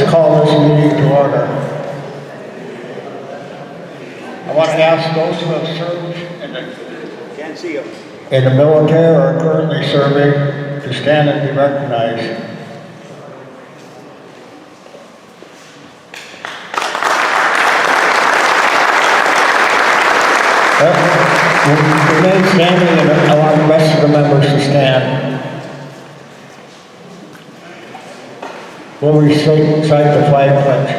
Let's call this meeting to order. I want to ask those who have served Can't see you. in the military or are currently serving to stand and be recognized. Remain standing, and I want the rest of the members to stand. Will we recite the flag pledge?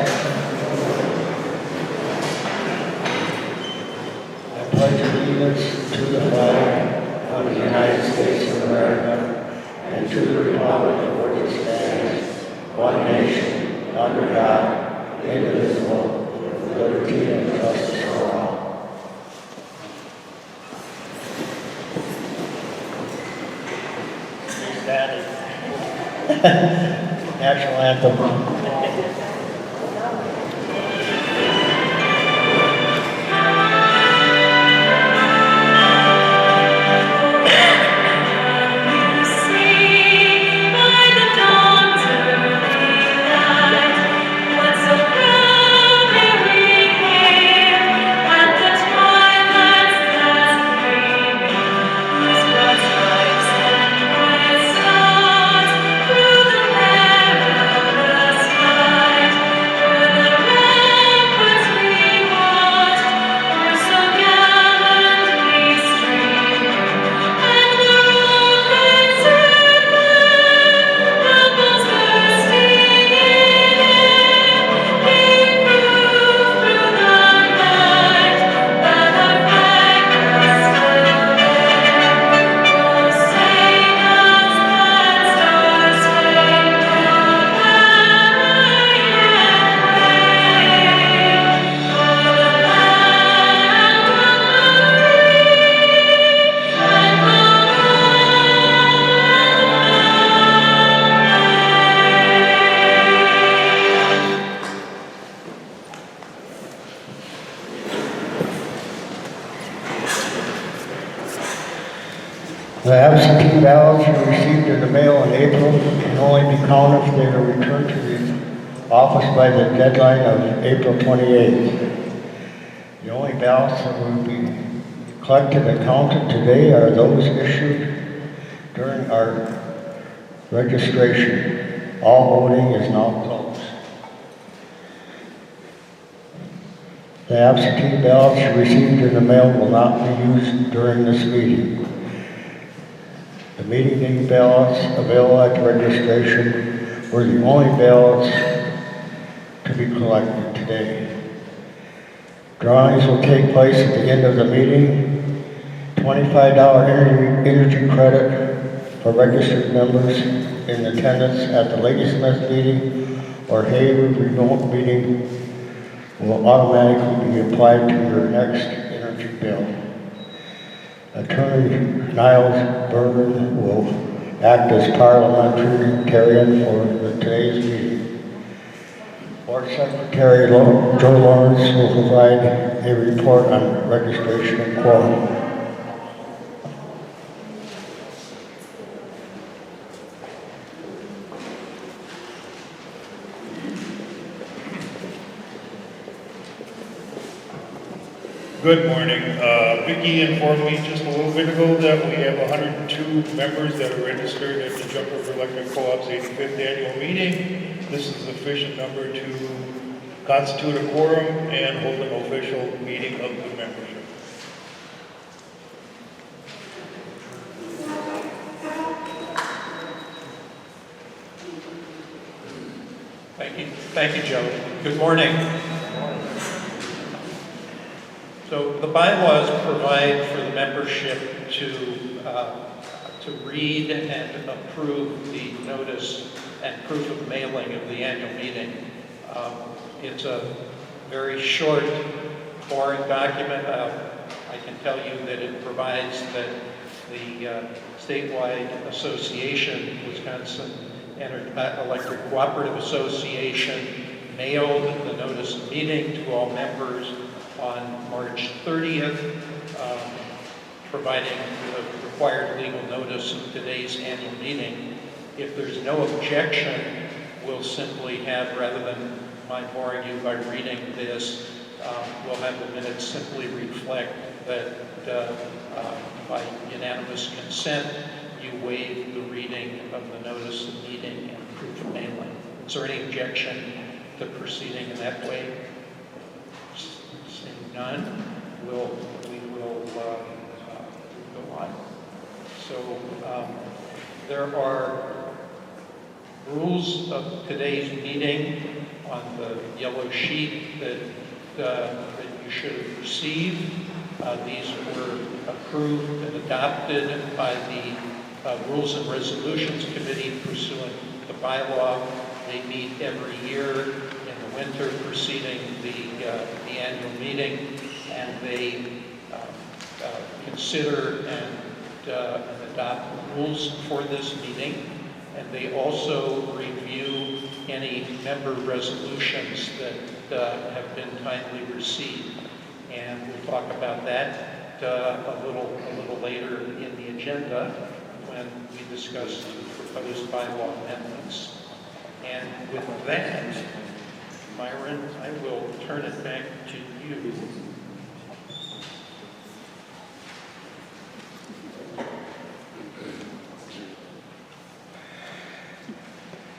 I pledge allegiance to the flag of the United States of America and to the republic for which it stands, one nation, under God, indivisible, with liberty and justice for all. National anthem. The absentee ballots you received in the mail in April can only be counted if they are returned to the office by the deadline of April 28th. The only ballots that will be collected and counted today are those issued during our registration. All voting is now closed. The absentee ballots you received in the mail will not be used during this meeting. The meeting day ballots available at the registration were the only ballots to be collected today. Drawings will take place at the end of the meeting. $25 energy credit for registered members in attendance at the Ladysmith meeting or Hayward remote meeting will automatically be applied to your next energy bill. Attorney Niles Berman will act as parliamentarian for today's meeting. Board Secretary Joe Lawrence will provide a report on registration and quorum. Good morning. Vicki informed me just a little bit ago that we have 102 members that are registered at the Jump River Electric Co-op's 85th annual meeting. This is a sufficient number to constitute a quorum and hold an official meeting of the membership. Thank you, Joe. Good morning. So the bylaws provide for the membership to read and approve the notice and proof of mailing of the annual meeting. It's a very short, boring document. I can tell you that it provides that the statewide association, Wisconsin Electric Cooperative Association, mailed the notice of meeting to all members on March 30th, providing the required legal notice of today's annual meeting. If there's no objection, we'll simply have, rather than my boring you by reading this, we'll have the minutes simply reflect that by unanimous consent, you waive the reading of the notice of meeting and proof of mailing. Is there any objection to proceeding in that way? Seeing none, we will go on. So there are rules of today's meeting on the yellow sheet that you should have received. These were approved and adopted by the Rules and Resolutions Committee pursuant to the bylaw. They meet every year in the winter preceding the annual meeting, and they consider and adopt rules for this meeting. And they also review any member resolutions that have been timely received. And we'll talk about that a little later in the agenda when we discuss the proposed bylaw amendments. And with that, Myron, I will turn it back to you.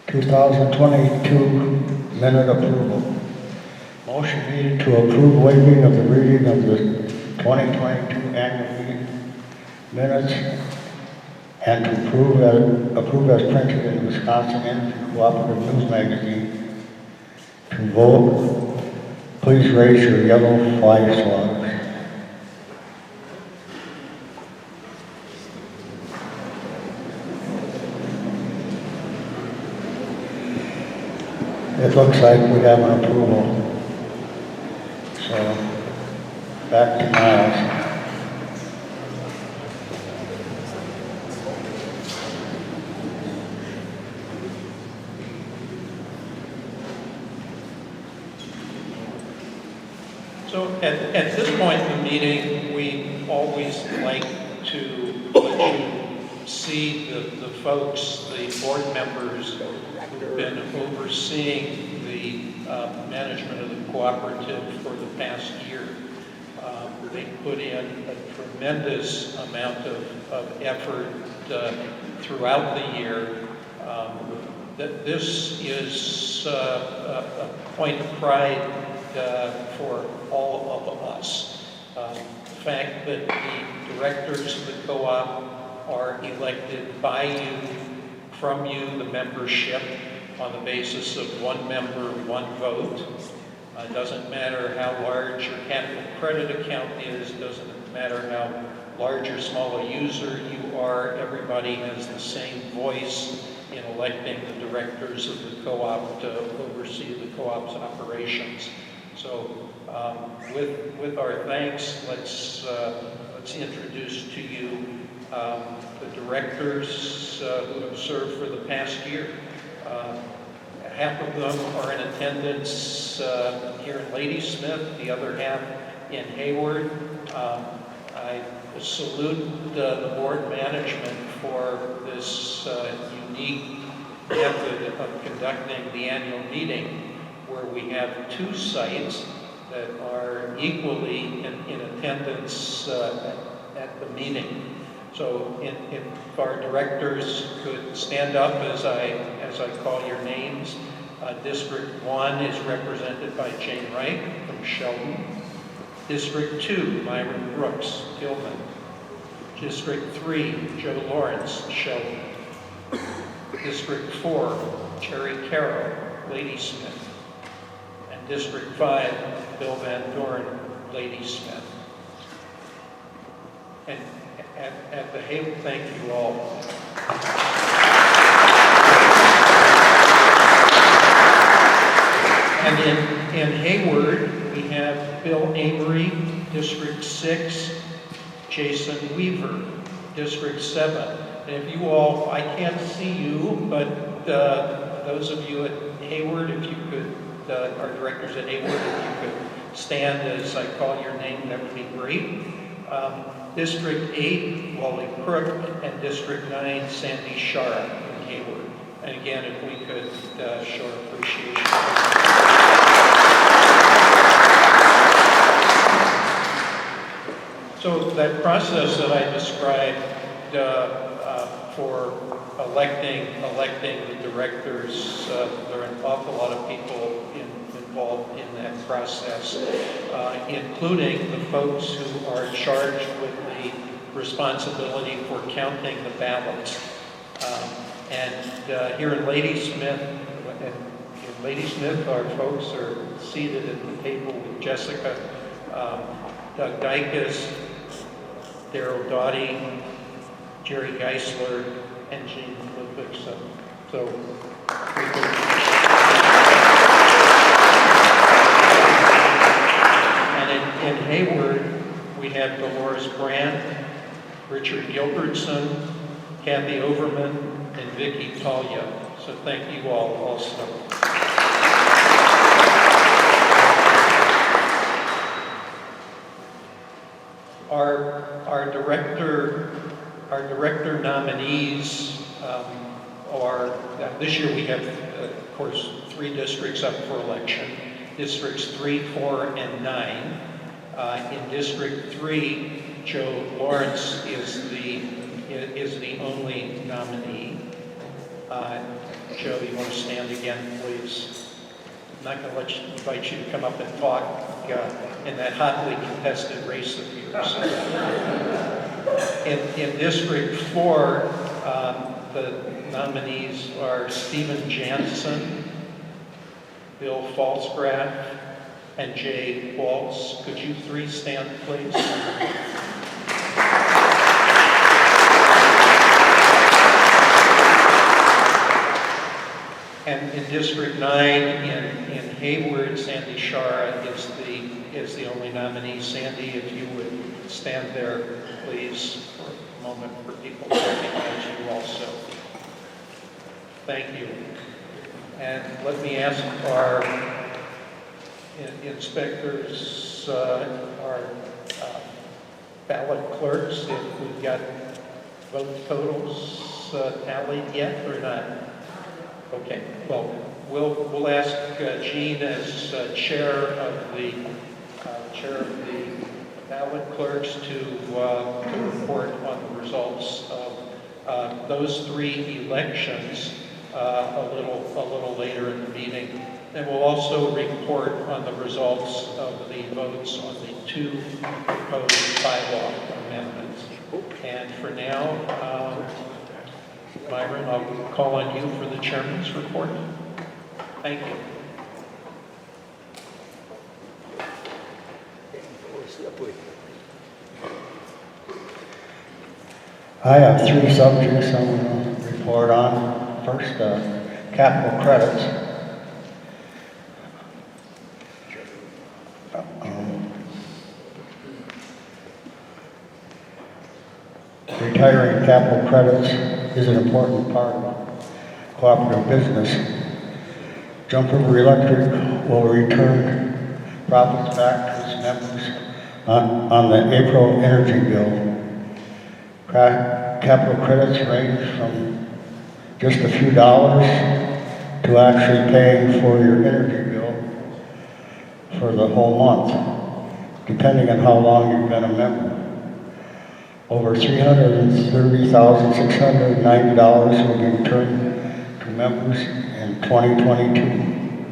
(2022) minute approval. Motion needed to approve waiving of the reading of the 2022 annual meeting minutes and to approve as printed in the Wisconsin Energy Cooperative News Magazine. To vote, please raise your yellow flag swags. It looks like we have an approval. So, back to Miles. So at this point in the meeting, we always like to let you see the folks, the board members who've been overseeing the management of the cooperative for the past year. They put in a tremendous amount of effort throughout the year. That this is a point of pride for all of us. The fact that the directors of the co-op are elected by you, from you, the membership, on the basis of one member, one vote. It doesn't matter how large your capital credit account is, doesn't matter how large or small a user you are, everybody has the same voice in electing the directors of the co-op to oversee the co-op's operations. So with our thanks, let's introduce to you the directors who have served for the past year. Half of them are in attendance here in Ladysmith, the other half in Hayward. I salute the board management for this unique method of conducting the annual meeting, where we have two sites that are equally in attendance at the meeting. So if our directors could stand up as I call your names. District 1 is represented by Jane Wright from Sheldon. District 2, Myron Brooks, Gilman. District 3, Joe Lawrence, Sheldon. District 4, Terry Carroll, Ladysmith. And District 5, Bill Van Dorn, Ladysmith. And at the Hayward, thank you all. And in Hayward, we have Bill Avery, District 6, Jason Weaver, District 7. And if you all, I can't see you, but those of you at Hayward, if you could, our directors at Hayward, if you could stand as I call your name, that would be great. District 8, Wally Crook, and District 9, Sandy Shara in Hayward. And again, if we could show our appreciation. So that process that I described for electing the directors, there are an awful lot of people involved in that process, including the folks who are charged with the responsibility for counting the ballots. And here in Ladysmith, our folks are seated at the table with Jessica, Doug Dykes, Daryl Doughty, Jerry Geisler, and Gene Ludwigson. So and in Hayward, we have Dolores Brandt, Richard Gilbertson, Kathy Overman, and Vicki Talia. So thank you all also. Our director nominees are, this year we have, of course, 3 districts up for election. Districts 3, 4, and 9. In District 3, Joe Lawrence is the only nominee. Joe, you want to stand again, please? I'm not going to invite you to come up and talk in that hotly contested race of yours. In District 4, the nominees are Stephen Jansen, Bill Falsgraf, and Jay Waltz. Could you 3 stand, please? And in District 9, in Hayward, Sandy Shara is the only nominee. Sandy, if you would stand there, please, for a moment for people to recognize you also. Thank you. And let me ask our inspectors, our ballot clerks, if we've got vote totals tallied yet or not. Okay, well, we'll ask Gene as chair of the ballot clerks to report on the results of those 3 elections a little later in the meeting. And we'll also report on the results of the votes on the 2 proposed bylaw amendments. And for now, Myron, I'll call on you for the chairman's report. Thank you. I have 3 subjects I'm going to report on. First, capital credits. Retiring capital credits is an important part of cooperative business. Jump River Electric will return profits back to its members on the April energy bill. Capital credits range from just a few dollars to actually paying for your energy bill for the whole month, depending on how long you've been a member. Over $330,690 will be returned to members in 2022.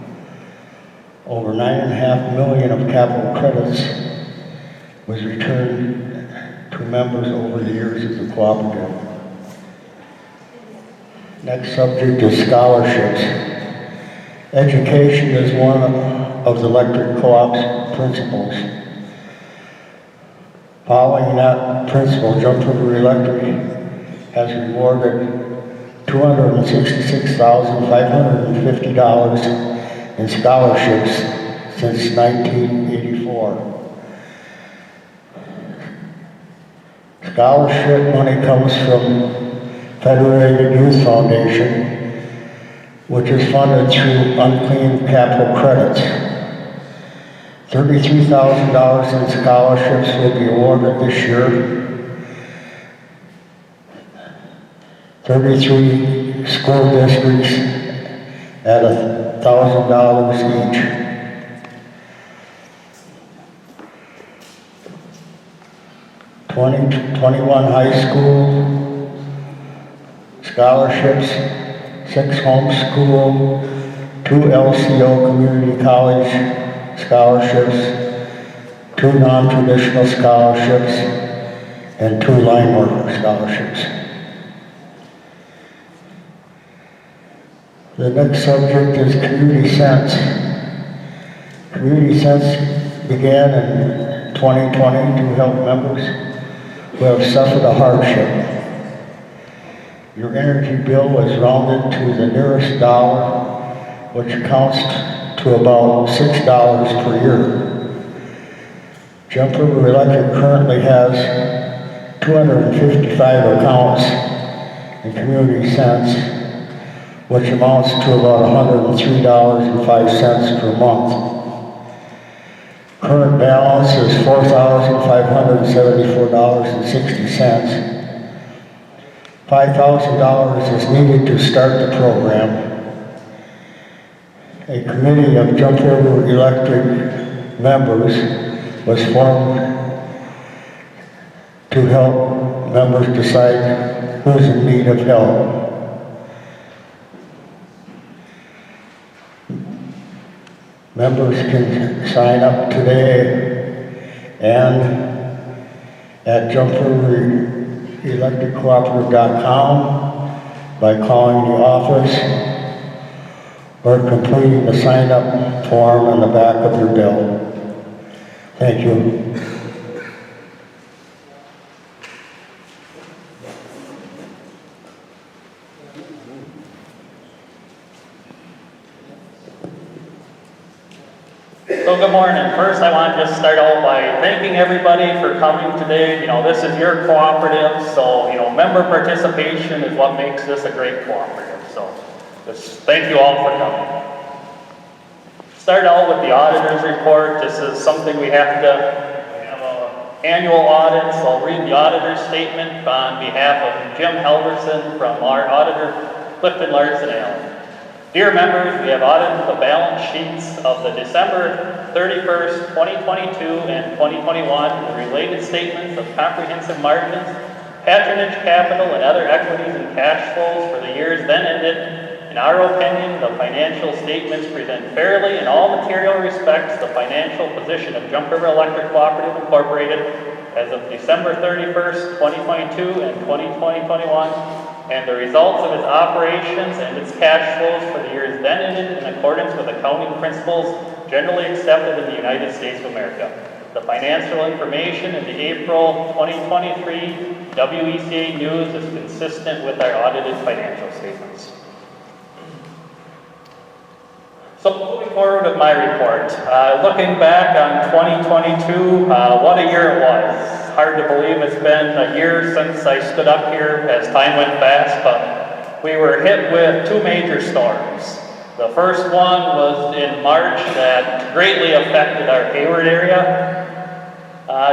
Over $9.5 million of capital credits was returned to members over the years of the cooperative. Next subject is scholarships. Education is one of the electric co-op's principles. Following that principle, Jump River Electric has rewarded $266,550 in scholarships since 1984. Scholarship money comes from Federated Youth Foundation, which is funded through unclaimed capital credits. $33,000 in scholarships will be awarded this year. $33 school districts at $1,000 each. '21 high school scholarships, 6 homeschool, 2 LCO community college scholarships, 2 non-traditional scholarships, and 2 line worker scholarships. The next subject is Community Sense. Community Sense began in 2020 to help members who have suffered a hardship. Your energy bill is rounded to the nearest dollar, which accounts to about $6 per year. Jump River Electric currently has 255 accounts in Community Sense, which amounts to about $103.05 per month. Current balance is $4,574.60. $5,000 is needed to start the program. A committee of Jump River Electric members was formed to help members decide who's in need of help. Members can sign up today and at jumpriverelectriccooperative.com by calling the office or completing the sign-up form on the back of your bill. Thank you. So good morning. First, I want to just start out by thanking everybody for coming today. This is your cooperative, so, member participation is what makes this a great cooperative. So, just thank you all for coming. Start out with the auditor's report. This is something we have an annual audit, so I'll read the auditor's statement on behalf of Jim Helverson from our auditor, Clifton Larson Allen. Dear members, we have audited the balance sheets of the December 31st, 2022 and 2021, the related statements of comprehensive margins, patronage capital, and other equities and cash flows for the years then ended. In our opinion, the financial statements present fairly in all material respects the financial position of Jump River Electric Cooperative Incorporated as of December 31st, 2022 and 2021, and the results of its operations and its cash flows for the years then ended in accordance with accounting principles generally accepted in the United States of America. The financial information in the April 2023 WECA news is consistent with our audited financial statements. So moving forward with my report, looking back on 2022, what a year it was. Hard to believe it's been a year since I stood up here as time went fast, but we were hit with 2 major storms. The first one was in March that greatly affected our Hayward area.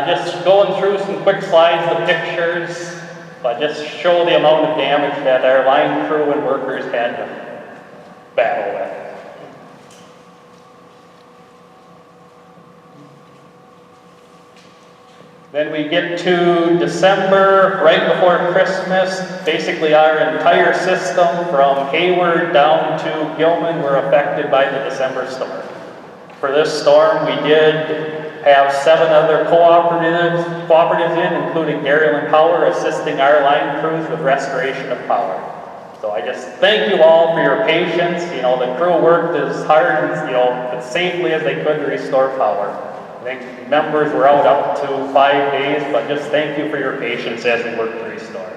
Just going through some quick slides of pictures, but just show the amount of damage that our line crew and workers had to battle with. Then we get to December, right before Christmas. Basically our entire system from Hayward down to Gilman were affected by the December storm. For this storm, we did have 7 other cooperatives in, including Dairyland Power, assisting our line crews with restoration of power. So I just thank you all for your patience. The crew worked as hard and, as safely as they could to restore power. I think members were out up to 5 days, but just thank you for your patience as we work to restore.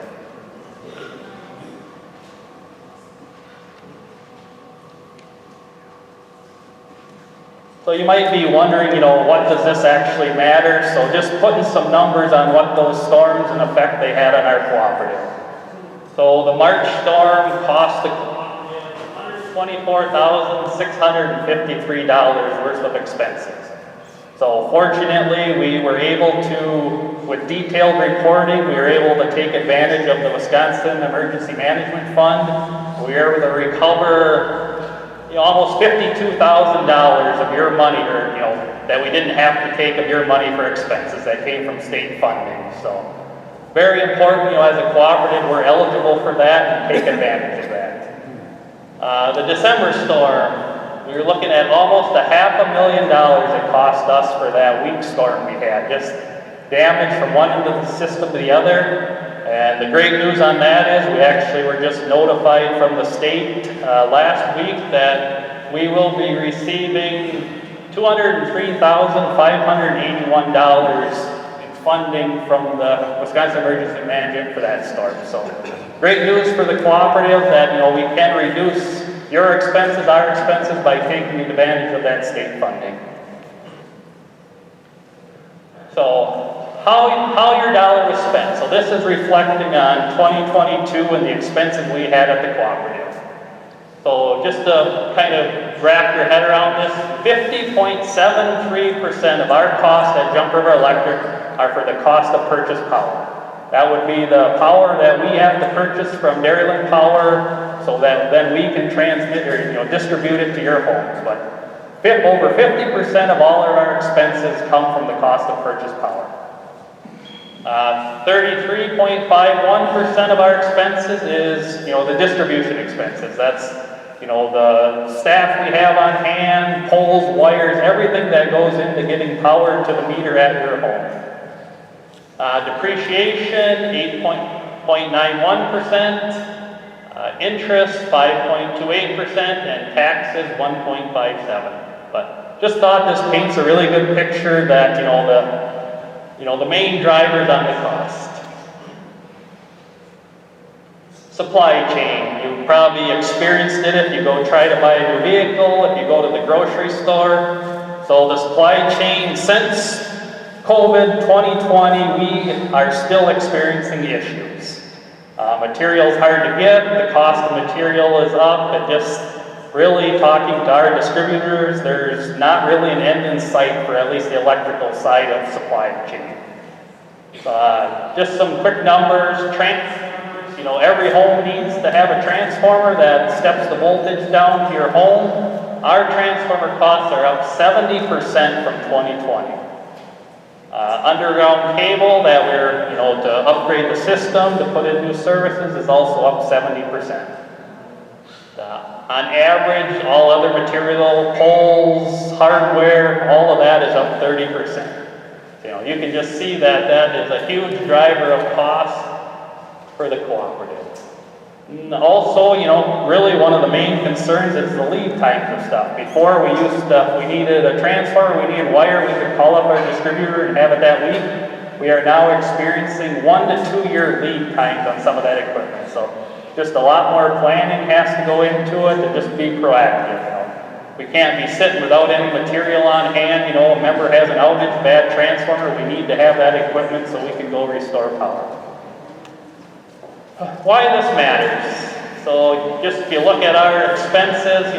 So you might be wondering, what does this actually matter? So just putting some numbers on what those storms and effect they had on our cooperative. So the March storm cost the cooperative $124,653 worth of expenses. So fortunately, we were able to, with detailed reporting, we were able to take advantage of the Wisconsin Emergency Management Fund. We we were able to recover, almost $52,000 of your money, or, that we didn't have to take of your money for expenses that came from state funding. So, very important, as a cooperative, we're eligible for that and take advantage of that. The December storm, we were looking at almost $500,000 it cost us for that weak storm we had. Just damage from one end of the system to the other. And the great news on that is we actually were just notified from the state last week that we will be receiving $203,581 in funding from the Wisconsin Emergency Management for that storm. So great news for the cooperative that we can reduce your expenses, our expenses, by taking advantage of that state funding. So how your dollar was spent. So this is reflecting on 2022 and the expenses we had at the cooperative. So just to kind of wrap your head around this, 50.73% of our costs at Jump River Electric are for the cost of purchased power. That would be the power that we have to purchase from Dairyland Power so that then we can transmit or distribute it to your homes. But over 50% of all of our expenses come from the cost of purchased power. 33.51% of our expenses is, the distribution expenses. That's, the staff we have on hand, poles, wires, everything that goes into getting power to the meter at your home. Depreciation, 8.91%. Interest, 5.28%, and taxes, 1.57%. But just thought this paints a really good picture that, the main drivers on the cost. Supply chain. You've probably experienced it if you go try to buy a new vehicle, if you go to the grocery store. So the supply chain, since COVID 2020, we are still experiencing issues. Material's hard to get, the cost of material is up, and just really talking to our distributors, there's not really an end in sight for at least the electrical side of supply chain. Just some quick numbers, transformers, every home needs to have a transformer that steps the voltage down to your home. Our transformer costs are up 70% from 2020. Underground cable that we're, to upgrade the system, to put in new services is also up 70%. On average, all other material, poles, hardware, all of that is up 30%. You can just see that that is a huge driver of cost for the cooperative. And also, really one of the main concerns is the lead times of stuff. Before we needed a transformer, we needed wire, we could call up our distributor and have it that week. We are now experiencing 1 to 2 year lead times on some of that equipment. So just a lot more planning has to go into it to just be proactive. We can't be sitting without any material on hand. A member has an outage, bad transformer, we need to have that equipment so we can go restore power. Why this matters. So just if you look at our expenses,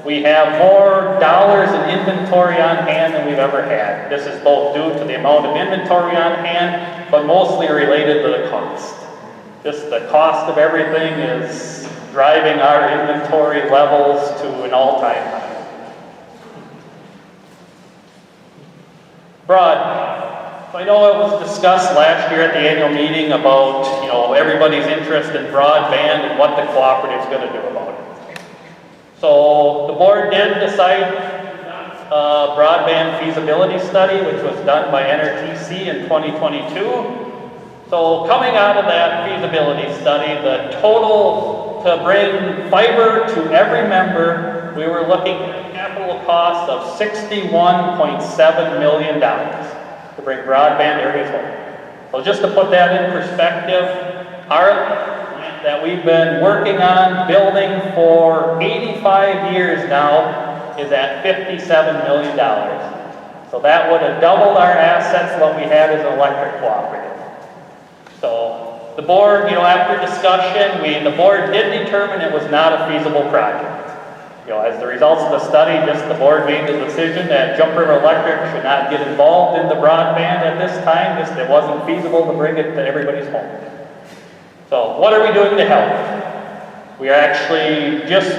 we have more dollars in inventory on hand than we've ever had. This is both due to the amount of inventory on hand, but mostly related to the cost. Just the cost of everything is driving our inventory levels to an all-time high. Broadband. So I know it was discussed last year at the annual meeting about, everybody's interest in broadband and what the cooperative is going to do about it. So the board did decide a broadband feasibility study, which was done by NRTC in 2022. So coming out of that feasibility study, the total to bring fiber to every member, we were looking at a capital cost of $61.7 million to bring broadband areas home. So just to put that in perspective, our plant that we've been working on building for 85 years now is at $57 million. So that would have doubled our assets what we had as an electric cooperative. So the board, after discussion, the board did determine it was not a feasible project. As the results of the study, the board made the decision that Jump River Electric should not get involved in the broadband at this time. It wasn't feasible to bring it to everybody's home. So what are we doing to help? We actually just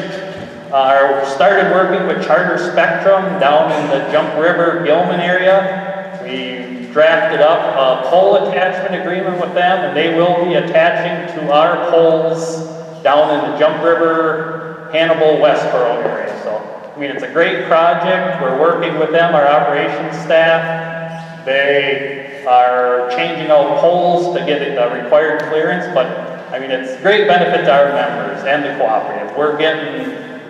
started working with Charter Spectrum down in the Jump River, Gilman area. We drafted up a pole attachment agreement with them, and they will be attaching to our poles down in the Jump River, Hannibal, Westboro area. So, I mean, it's a great project. We're working with them, our operations staff. They are changing out poles to get the required clearance, but I mean, it's great benefit to our members and the cooperative. We're getting,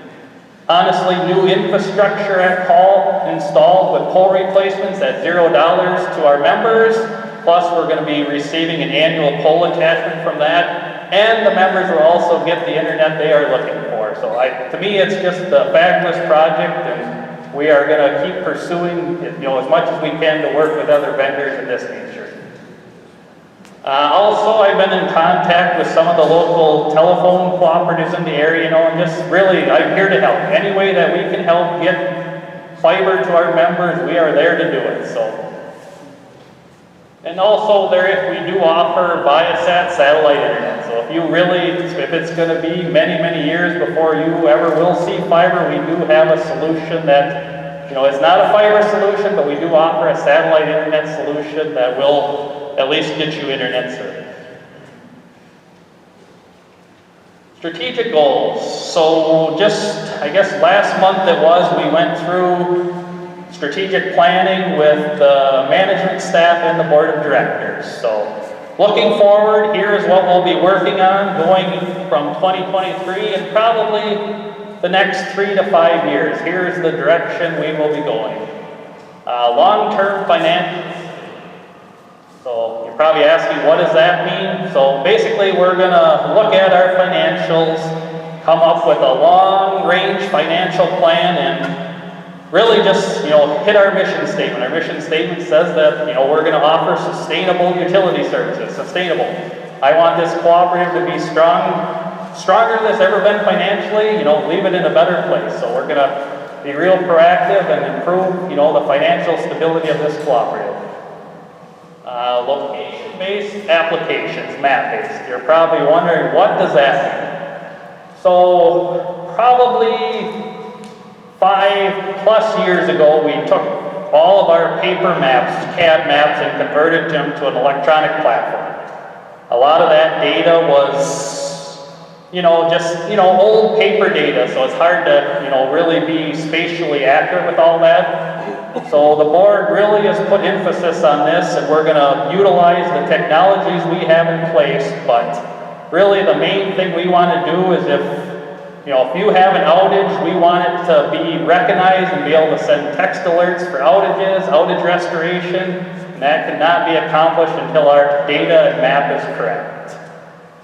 honestly, new infrastructure at call installed with pole replacements at $0 to our members. Plus, we're going to be receiving an annual pole attachment from that. And the members will also get the internet they are looking for. So to me, it's just a fabulous project, and we are going to keep pursuing it, as much as we can to work with other vendors of this nature. Also, I've been in contact with some of the local telephone cooperatives in the area, and just really, I'm here to help. Any way that we can help get fiber to our members, we are there to do it, so. And also, we do offer Viasat satellite internet, so if it's gonna be many, many years before you ever will see fiber, we do have a solution that, it's not a fiber solution, but we do offer a satellite internet solution that will at least get you internet service. Strategic goals. So I guess last month we went through strategic planning with the management staff and the board of directors. So looking forward, here's what we'll be working on going from 2023 and probably the next 3 to 5 years. Here's the direction we will be going. Long-term financials. So you're probably asking, what does that mean? So basically, we're going to look at our financials, come up with a long-range financial plan, and really just, hit our mission statement. Our mission statement says that, we're going to offer sustainable utility services. Sustainable. I want this cooperative to be stronger than it's ever been financially, leave it in a better place. So we're going to be real proactive and improve, the financial stability of this cooperative. Location-based applications, map-based. You're probably wondering, what does that mean? So, probably 5+ years ago, we took all of our paper maps, CAD maps, and converted them to an electronic platform. A lot of that data was, old paper data, so it's hard to, really be spatially accurate with all that. So the board really has put emphasis on this, and we're going to utilize the technologies we have in place, but really the main thing we want to do is if you have an outage, we want it to be recognized and be able to send text alerts for outages, outage restoration, and that cannot be accomplished until our data and map is correct.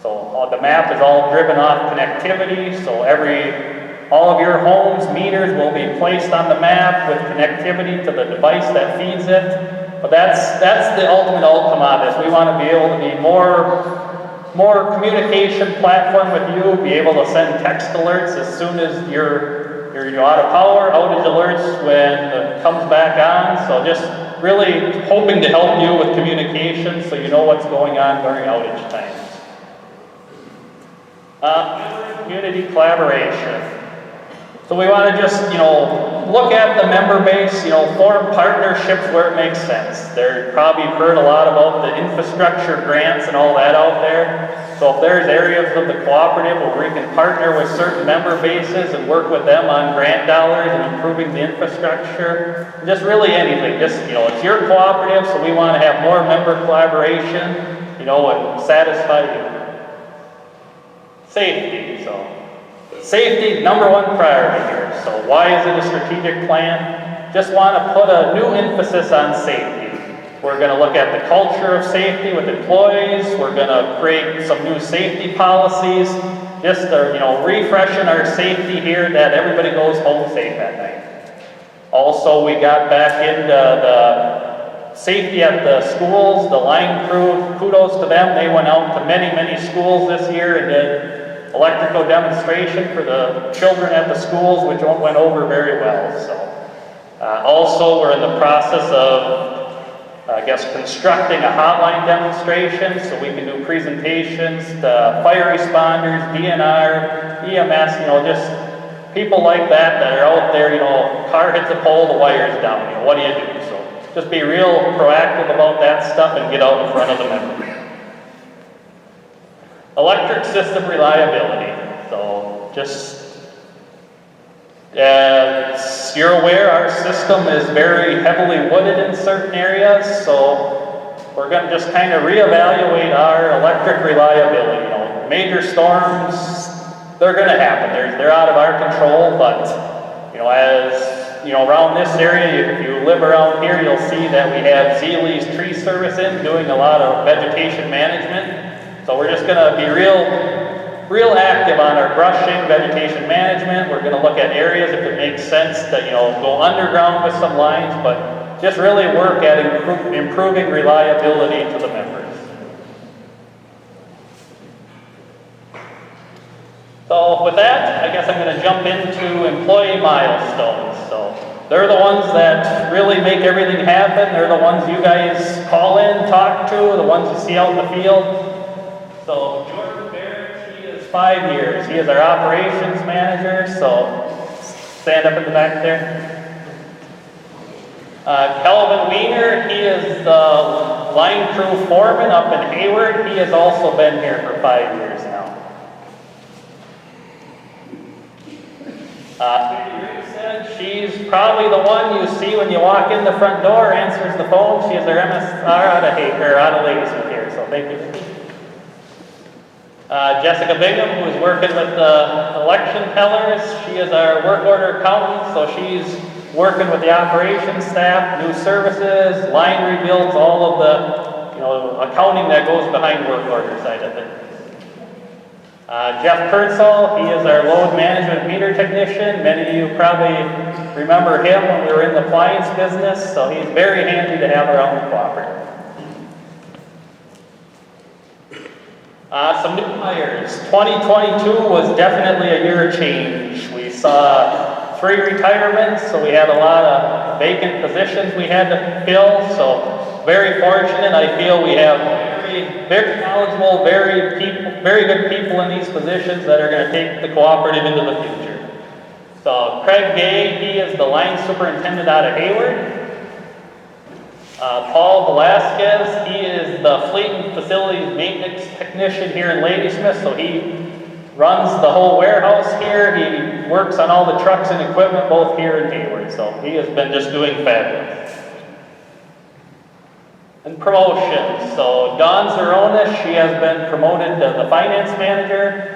So the map is all driven off connectivity, so all of your home's meters will be placed on the map with connectivity to the device that feeds it. But that's the ultimate outcome of this. We want to be able to be more communication platform with you, be able to send text alerts as soon as you're out of power, outage alerts when it comes back on. So just really hoping to help you with communication so you know what's going on during outage times. Community collaboration. So we want to just, look at the member base, form partnerships where it makes sense. They've probably heard a lot about the infrastructure grants and all that out there. So if there's areas of the cooperative where we can partner with certain member bases and work with them on grant dollars and improving the infrastructure, just really anything. Just, it's your cooperative, so we want to have more member collaboration, and satisfy you. Safety, Safety, number one priority here. So why is it a strategic plan? Just want to put a new emphasis on safety. We're going to look at the culture of safety with employees. We're going to create some new safety policies. Just refreshing our safety here that everybody goes home safe at night. Also, we got back into the safety at the schools, the line crew. Kudos to them. They went out to many, many schools this year and did electrical demonstration for the children at the schools, which went over very well. So, also, we're in the process of, constructing a hotline demonstration so we can do presentations to fire responders, DNR, EMS, just people like that are out there, car hits a pole, the wire's down, what do you do? So just be real proactive about that stuff and get out in front of the members. Electric system reliability. So just as you're aware, our system is very heavily wooded in certain areas, so we're going to just kind of reevaluate our electric reliability. Major storms, they're going to happen. They're out of our control, but around this area, if you live around here, you'll see that we have Zeeley's Tree Service doing a lot of vegetation management. So we're just going to be real active on our brushing, vegetation management. We're going to look at areas if it makes sense to go underground with some lines, but just really work at improving reliability to the members. So with that, I guess I'm going to jump into employee milestones. So they're the ones that really make everything happen. They're the ones you guys call in, talk to, the ones you see out in the field. So Jordan Barrett, he is 5 years. He is our operations manager, so stand up in the back there. Kelvin Wiener, he is the line crew foreman up in Hayward. He has also been here for 5 years now. She's probably the one you see when you walk in the front door, answers the phone. She is our MSR out of Ladysmith here, so thank you. Jessica Bingham, who is working with the election tellers, she is our work order accountant, so she's working with the operations staff, new services, line rebuilds, all of the accounting that goes behind work order side of it. Jeff Kurtzall, he is our load management meter technician. Many of you probably remember him when we were in the appliance business, so he's very handy to have around the cooperative. Some new hires. 2022 was definitely a year of change. We saw 3 retirements, so we had a lot of vacant positions we had to fill, so very fortunate. I feel we have very knowledgeable, very good people in these positions that are going to take the cooperative into the future. So Craig Gay, he is the line superintendent out of Hayward. Paul Velasquez, he is the fleet and facilities maintenance technician here in Ladysmith, so he runs the whole warehouse here. He works on all the trucks and equipment both here in Hayward, so he has been just doing fabulous. And promotions. So Dawn Zeronis, she has been promoted to the finance manager.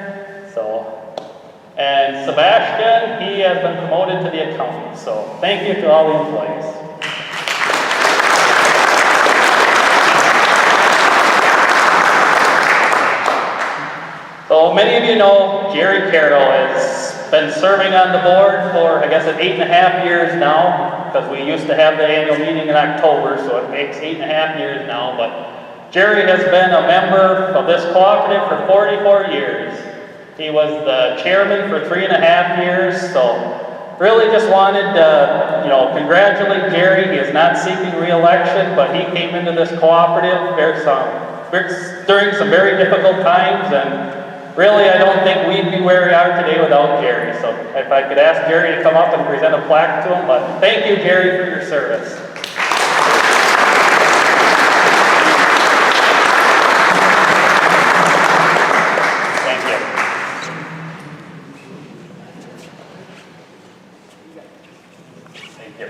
And Sebastian, he has been promoted to the accountant. So thank you to all the employees. So many of you know Jerry Carroll has been serving on the board for, I guess, 8.5 years now, because we used to have the annual meeting in October, so it makes 8.5 years now. But Jerry has been a member of this cooperative for 44 years. He was the chairman for 3.5 years, so really just wanted to, congratulate Jerry. He is not seeking re-election, but he came into this cooperative during some very difficult times, and really, I don't think we'd be where we are today without Jerry. So if I could ask Jerry to come up and present a plaque to him, but thank you, Jerry, for your service. Thank you. Thank you.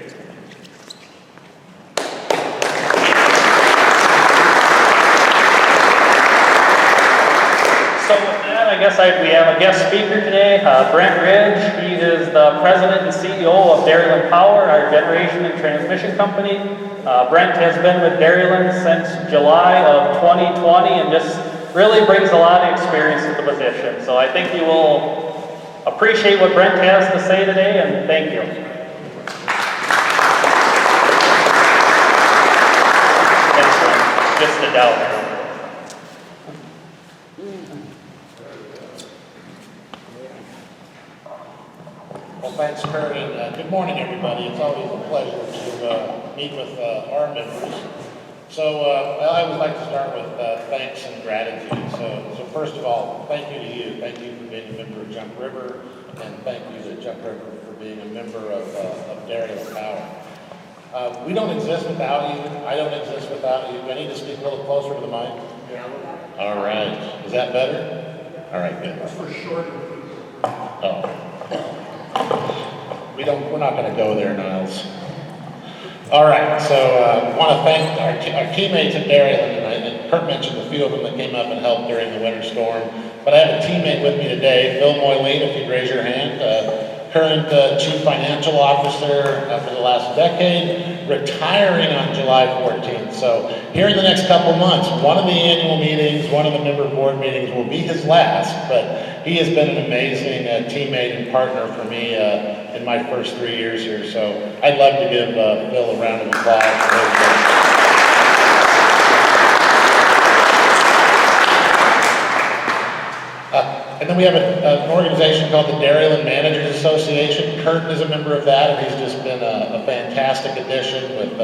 So with that, I guess we have a guest speaker today, Brent Ridge. He is the president and CEO of Dairyland Power, our generation and transmission company. Brent has been with Dairyland since July of 2020 and just really brings a lot of experience to the position. So I think you will appreciate what Brent has to say today, and thank you. Thanks, Brent. Just a doubt. Well, thanks, Kurt, and good morning, everybody. It's always a pleasure to meet with our members. So I always like to start with thanks and gratitude. So first of all, thank you to you. Thank you for being a member of Jump River, and thank you to Jump River for being a member of Dairyland Power. We don't exist without you. I don't exist without you. Do I need to speak a little closer to the mic? Yeah. All right. Is that better? All right, good. That's for sure. Oh. We're not going to go there, Niles. All right, so I want to thank our teammates at Dairyland, and Kurt mentioned a few of them that came up and helped during the winter storm. But I have a teammate with me today, Phil Moyleen, if you'd raise your hand, current Chief Financial Officer for the last decade, retiring on July 14th. So here in the next couple months, one of the annual meetings, one of the member board meetings will be his last, but he has been an amazing teammate and partner for me in my first 3 years here. So I'd love to give Phil a round of applause for his work. And then we have an organization called the Dairyland Managers Association. Kurt is a member of that, and he's just been a fantastic addition with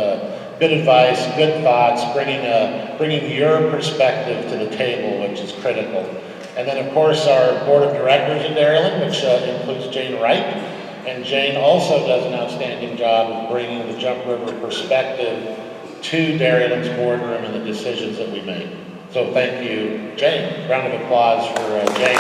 good advice, good thoughts, bringing your perspective to the table, which is critical. And then, of course, our board of directors at Dairyland, which includes Jane Wright. And Jane also does an outstanding job of bringing the Jump River perspective to Dairyland's boardroom and the decisions that we make. So thank you, Jane. Round of applause for Jane.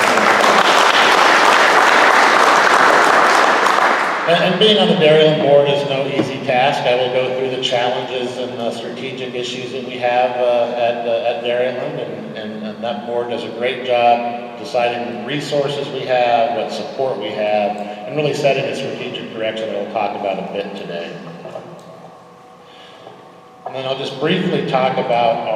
And being on the Dairyland board is no easy task. I will go through the challenges and the strategic issues that we have at Dairyland, and that board does a great job deciding the resources we have, what support we have, and really setting a strategic direction that I'll talk about a bit today. And then I'll just briefly talk about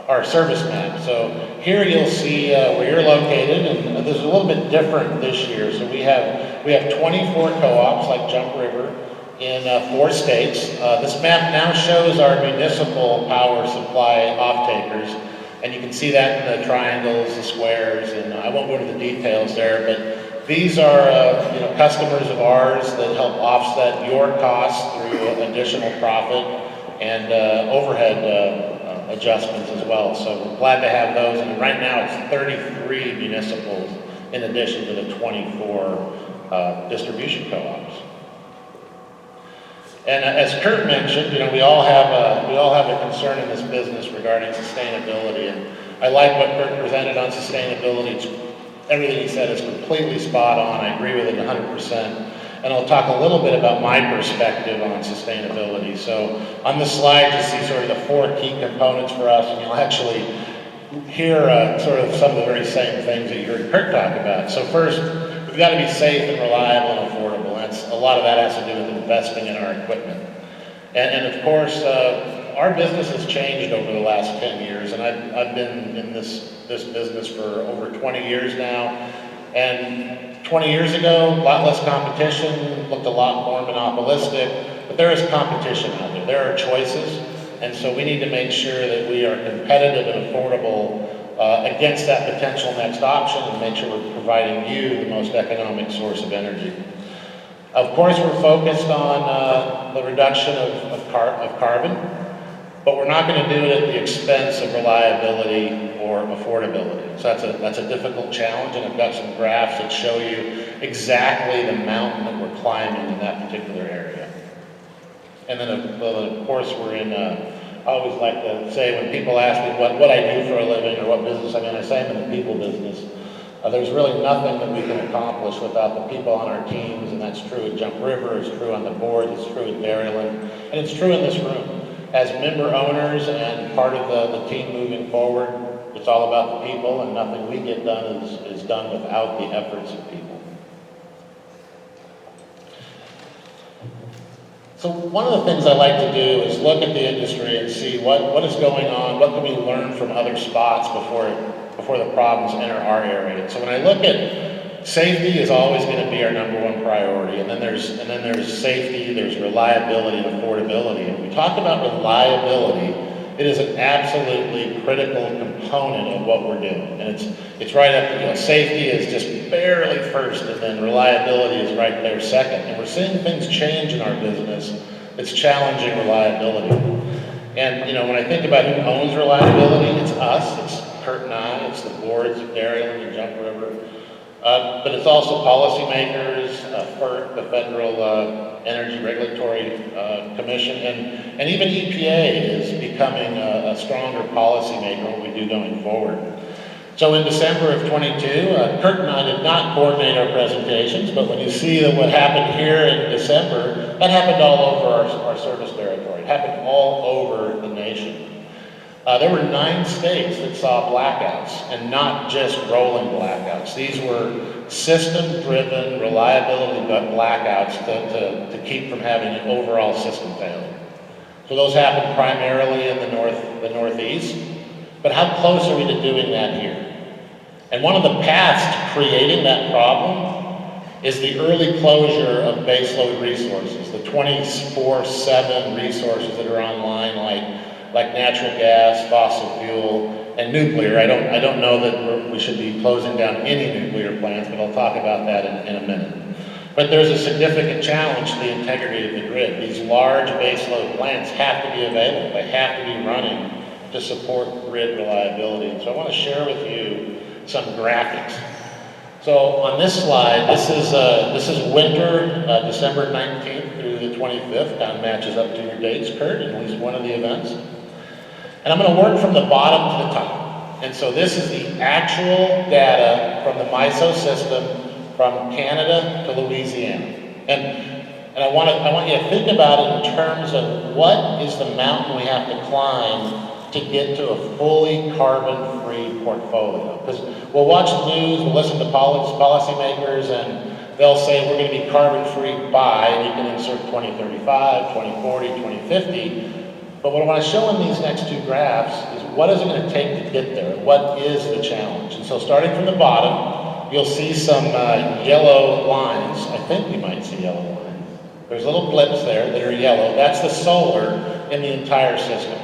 our service map. So here you'll see where you're located, and this is a little bit different this year. So we have 24 co-ops like Jump River in 4 states. This map now shows our municipal power supply off-takers, and you can see that in the triangles, the squares, and I won't go into the details there, but these are customers of ours that help offset your costs through additional profit and overhead adjustments as well. So we're glad to have those, and right now it's 33 municipals in addition to the 24 distribution co-ops. And as Kurt mentioned, we all have a concern in this business regarding sustainability, and I like what Kurt presented on sustainability. Everything he said is completely spot on. I agree with it 100%. And I'll talk a little bit about my perspective on sustainability. So on this slide, you see sort of the 4 key components for us, and you'll actually hear sort of some of the very same things that you heard Kurt talk about. So first, we've got to be safe and reliable and affordable. A lot of that has to do with investing in our equipment. And of course, our business has changed over the last 10 years, and I've been in this business for over 20 years now. And 20 years ago, a lot less competition, looked a lot more monopolistic, but there is competition out there. There are choices, and so we need to make sure that we are competitive and affordable against that potential next option, and make sure we're providing you the most economic source of energy. Of course, we're focused on the reduction of carbon, but we're not going to do it at the expense of reliability or affordability. So that's a difficult challenge, and I've got some graphs that show you exactly the mountain that we're climbing in that particular area. And then of course we're in, I always like to say when people ask me what I do for a living or what business I'm in, I say I'm in the people business. There's really nothing that we can accomplish without the people on our teams, and that's true at Jump River, it's true on the board, it's true at Dairyland, and it's true in this room. As member owners and part of the team moving forward, it's all about the people, and nothing we get done is done without the efforts of people. So one of the things I like to do is look at the industry and see what is going on, what can we learn from other spots before the problems enter our area. So when I look at safety, is always going to be our #1 priority, and then there's safety, there's reliability and affordability. And when we talk about reliability, it is an absolutely critical component of what we're doing, and it's right up. Safety is just barely first, and then reliability is right there second. And we're seeing things change in our business. It's challenging reliability. And, you know, when I think about who owns reliability, it's us, it's Kurt and I, it's the boards of Dairyland and Jump River. But it's also policymakers, FERC, the Federal Energy Regulatory Commission, and even EPA is becoming a stronger policymaker in what we do going forward. So in December of 22, Kurt and I did not coordinate our presentations, but when you see that what happened here in December, that happened all over our service territory. It happened all over the nation. There were 9 states that saw blackouts, and not just rolling blackouts. These were system-driven reliability blackouts to keep from having an overall system failure. So those happened primarily in the Northeast. But how close are we to doing that here? And one of the paths to creating that problem is the early closure of baseload resources, the 24/7 resources that are online, like natural gas, fossil fuel, and nuclear. I don't know that we should be closing down any nuclear plants, but I'll talk about that in a minute. But there's a significant challenge to the integrity of the grid. These large baseload plants have to be available. They have to be running to support grid reliability. And so I want to share with you some graphics. So on this slide, this is winter, December 19th through the 25th. Kind of matches up to your dates, Kurt, in at least one of the events. And I'm going to work from the bottom to the top. And so this is the actual data from the MISO system from Canada to Louisiana. And I want you to think about it in terms of what is the mountain we have to climb to get to a fully carbon-free portfolio. Because we'll watch the news, we'll listen to policymakers, and they'll say we're going to be carbon-free by, and you can insert 2035, 2040, 2050. But what I want to show in these next 2 graphs is what is it going to take to get there? What is the challenge? And so starting from the bottom, you'll see some yellow lines. I think you might see yellow lines. There's little blips there that are yellow. That's the solar in the entire system.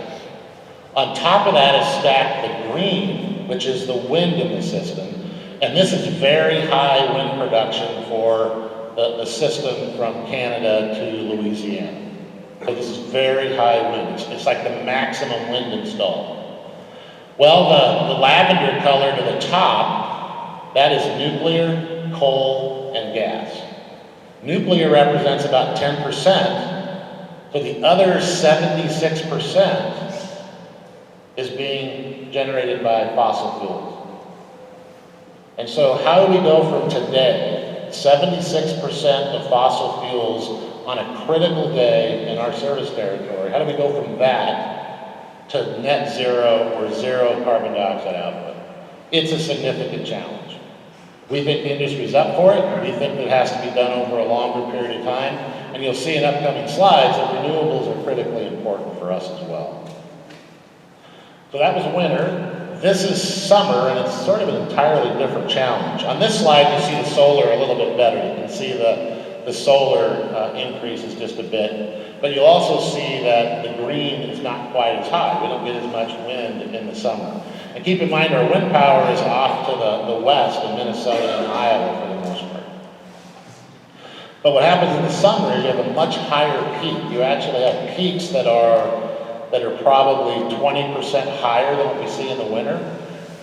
On top of that is stacked the green, which is the wind in the system. And this is very high wind production for the system from Canada to Louisiana. So this is very high wind. It's like the maximum wind installed. Well, the lavender color to the top, that is nuclear, coal, and gas. Nuclear represents about 10%, so the other 76% is being generated by fossil fuels. And so how do we go from today, 76% of fossil fuels on a critical day in our service territory, how do we go from that to net zero or zero carbon dioxide output? It's a significant challenge. We think the industry's up for it. We think it has to be done over a longer period of time. And you'll see in upcoming slides that renewables are critically important for us as well. So that was winter. This is summer, and it's sort of an entirely different challenge. On this slide, you see the solar a little bit better. You can see the solar increases just a bit. But you'll also see that the green is not quite as high. We don't get as much wind in the summer. And keep in mind, our wind power is off to the west in Minnesota and Iowa for the most part. But what happens in the summer is you have a much higher peak. You actually have peaks that are probably 20% higher than what we see in the winter.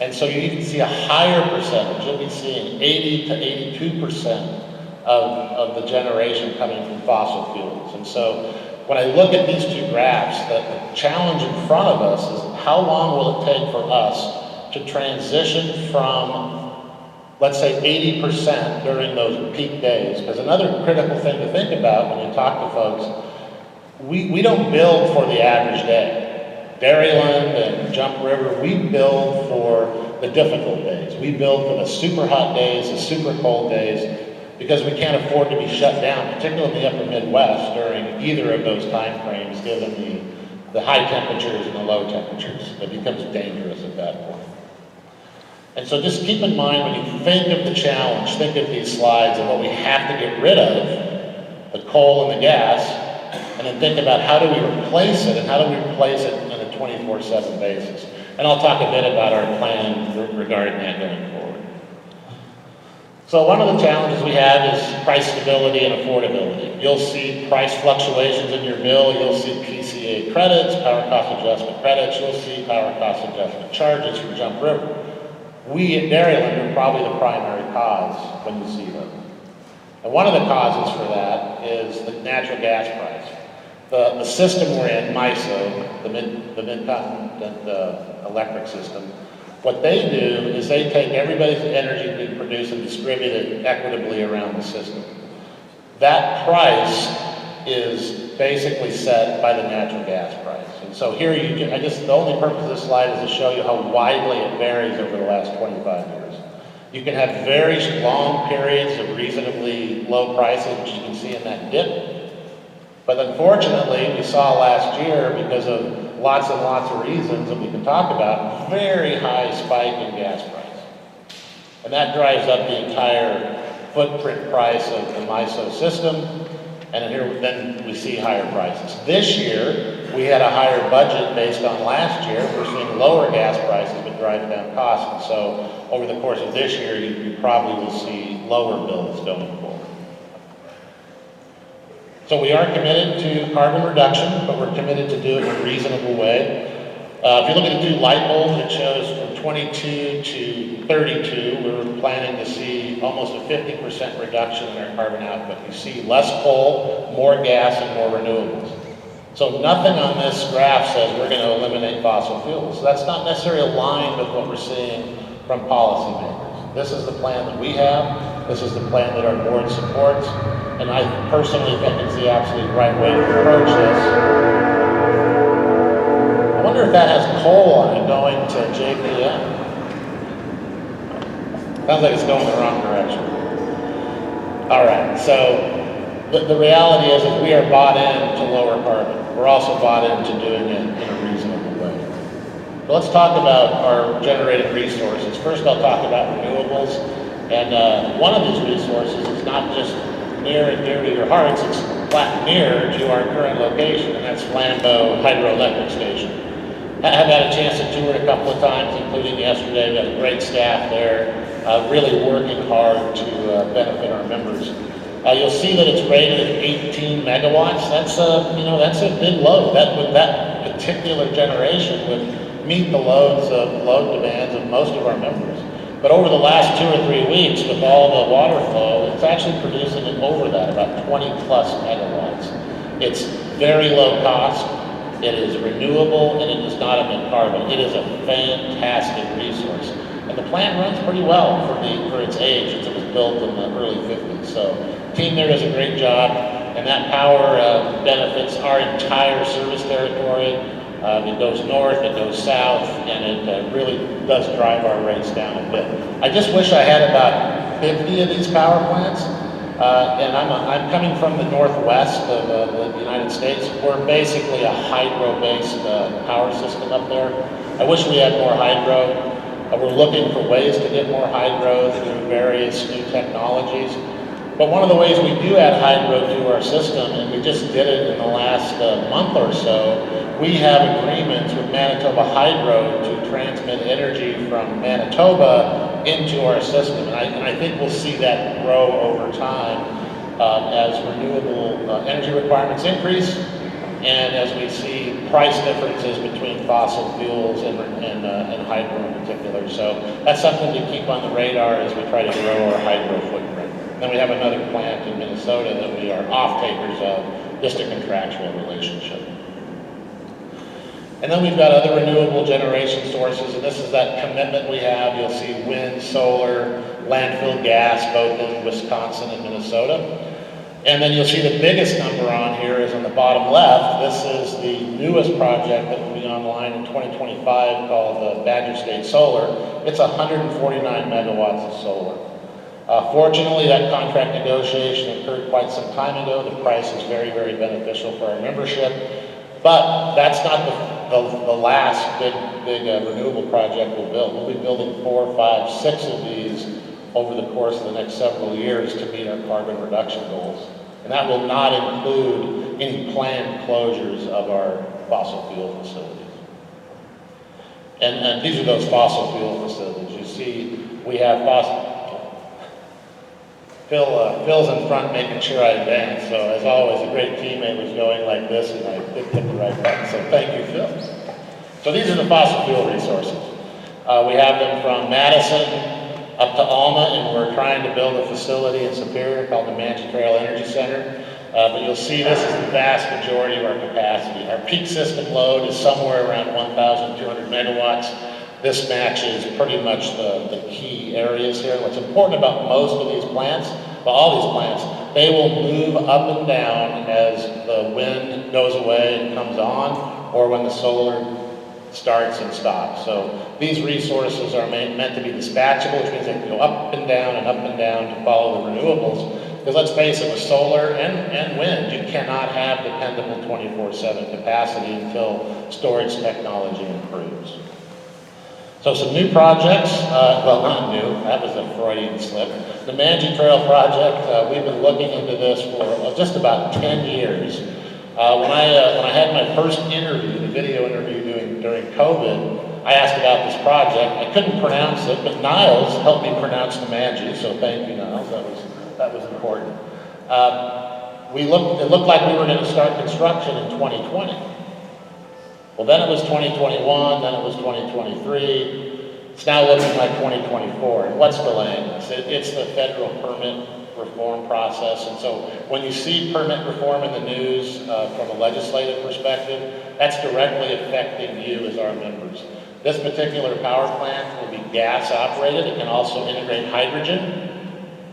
And so you even see a higher percentage. You'll be seeing 80 to 82% of the generation coming from fossil fuels. And so when I look at these 2 graphs, the challenge in front of us is how long will it take for us to transition from, let's say, 80% during those peak days? Because another critical thing to think about when you talk to folks, we don't build for the average day. Dairyland and Jump River, we build for the difficult days. We build for the super hot days, the super cold days, because we can't afford to be shut down, particularly in the upper Midwest during either of those time frames, given the high temperatures and the low temperatures. It becomes dangerous at that point. And so just keep in mind when you think of the challenge, think of these slides and what we have to get rid of, the coal and the gas, and then think about how do we replace it, and how do we replace it on a 24/7 basis. And I'll talk a bit about our plan regarding that going forward. So one of the challenges we have is price stability and affordability. You'll see price fluctuations in your bill, you'll see PCA PCA credits, power cost adjustment credits, you'll see power cost adjustment charges for Jump River. We at Dairyland are probably the primary cause when you see them. And one of the causes for that is the natural gas price. The system we're in, MISO, the Mid-Continent Electric System, what they do is they take everybody's energy being produced and distribute it equitably around the system. That price is basically set by the natural gas price. And so here you can, the only purpose of this slide is to show you how widely it varies over the last 25 years. You can have very long periods of reasonably low prices, which you can see in that dip. But unfortunately, we saw last year, because of lots and lots of reasons that we can talk about, very high spike in gas price. And that drives up the entire footprint price of the MISO system, and then we see higher prices. This year, we had a higher budget based on last year. We're seeing lower gas prices, but driving down costs. And so over the course of this year, you probably will see lower bills going forward. So we are committed to carbon reduction, but we're committed to do it in a reasonable way. If you look at the two light bulbs, it shows from 22 to 32, we're planning to see almost a 50% reduction in our carbon output. You see less coal, more gas, and more renewables. So nothing on this graph says we're going to eliminate fossil fuels. So that's not necessarily aligned with what we're seeing from policymakers. This is the plan that we have. This is the plan that our board supports. And I personally think it's the absolute right way to approach this. I wonder if that has coal on it going to JPM. Sounds like it's going in the wrong direction. All right, so the reality is that we are bought in to lower carbon. We're also bought into doing it in a reasonable way. So let's talk about our generated resources. First, I'll talk about renewables. And one of these resources is not just near and dear to your hearts, it's flat near to our current location, and that's Flambeau Hydroelectric Station. I've had a chance to tour it a couple of times, including yesterday. We have a great staff there, really working hard to benefit our members. You'll see that it's rated at 18 megawatts. That's a big load. That particular generation would meet the load demands of most of our members. But over the last 2 or 3 weeks, with all the water flow, it's actually producing over that, about 20 plus megawatts. It's very low cost, it is renewable, and it does not emit carbon. It is a fantastic resource. And the plant runs pretty well for its age. It was built in the early 50s. So the team there does a great job, and that power benefits our entire service territory. It goes north, it goes south, and it really does drive our rates down a bit. I just wish I had about 50 of these power plants, and I'm coming from the northwest of the United States. We're basically a hydro-based power system up there. I wish we had more hydro. We're looking for ways to get more hydro through various new technologies. But one of the ways we do add hydro to our system, and we just did it in the last month or so, we have agreements with Manitoba Hydro to transmit energy from Manitoba into our system. And I think we'll see that grow over time as renewable energy requirements increase, and as we see price differences between fossil fuels and hydro in particular. So that's something to keep on the radar as we try to grow our hydro footprint. Then we have another plant in Minnesota that we are off-takers of, just a contractual relationship. And then we've got other renewable generation sources, and this is that commitment we have. You'll see wind, solar, landfill gas, both in Wisconsin and Minnesota. And then you'll see the biggest number on here is on the bottom left. This is the newest project that will be online in 2025 called Badger State Solar. It's 149 megawatts of solar. Fortunately, that contract negotiation occurred quite some time ago. The price is very, very beneficial for our membership. But that's not the last big renewable project we'll build. We'll be building 4, 5, 6 of these over the course of the next several years to meet our carbon reduction goals. And that will not include any planned closures of our fossil fuel facilities. And these are those fossil fuel facilities. You see, we have Phil's in front making sure I advance, so as always, a great teammate was going like this, and I did hit the right button, so thank you, Phil. So these are the fossil fuel resources. We have them from Madison up to Alma, and we're trying to build a facility in Superior called the Mangy Trail Energy Center. But you'll see this is the vast majority of our capacity. Our peak system load is somewhere around 1,200 megawatts. This matches pretty much the key areas here. What's important about most of these plants, well, all these plants, they will move up and down as the wind goes away and comes on, or when the solar starts and stops. So these resources are meant to be dispatchable, which means they can go up and down to follow the renewables. Because let's face it, with solar and wind, you cannot have dependable 24/7 capacity until storage technology improves. So some new projects, well, not new, that was a Freudian slip. The Mangy Trail project, we've been looking into this for just about 10 years. When I had my first interview, the video interview during COVID, I asked about this project. I couldn't pronounce it, but Niles helped me pronounce the Mangy, so thank you, Niles, that was important. It looked like we were going to start construction in 2020. Well, then it was 2021, then it was 2023. It's now looking like 2024. And what's delaying this? It's the federal permit reform process. And so when you see permit reform in the news from a legislative perspective, that's directly affecting you as our members. This particular power plant will be gas operated. It can also integrate hydrogen.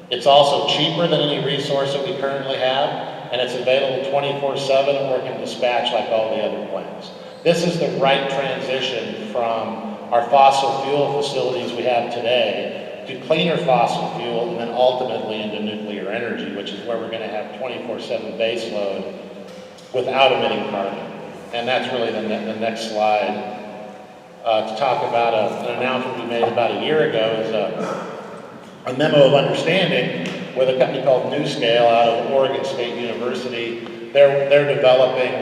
It's also cheaper than any resource that we currently have, and it's available 24/7 and working dispatch like all the other plants. This is the right transition from our fossil fuel facilities we have today to cleaner fossil fuel and then ultimately into nuclear energy, which is where we're going to have 24/7 base load without emitting carbon. And that's really the next slide. To talk about an announcement we made about a year ago is a memo of understanding with a company called NuScale out of Oregon State University. They're developing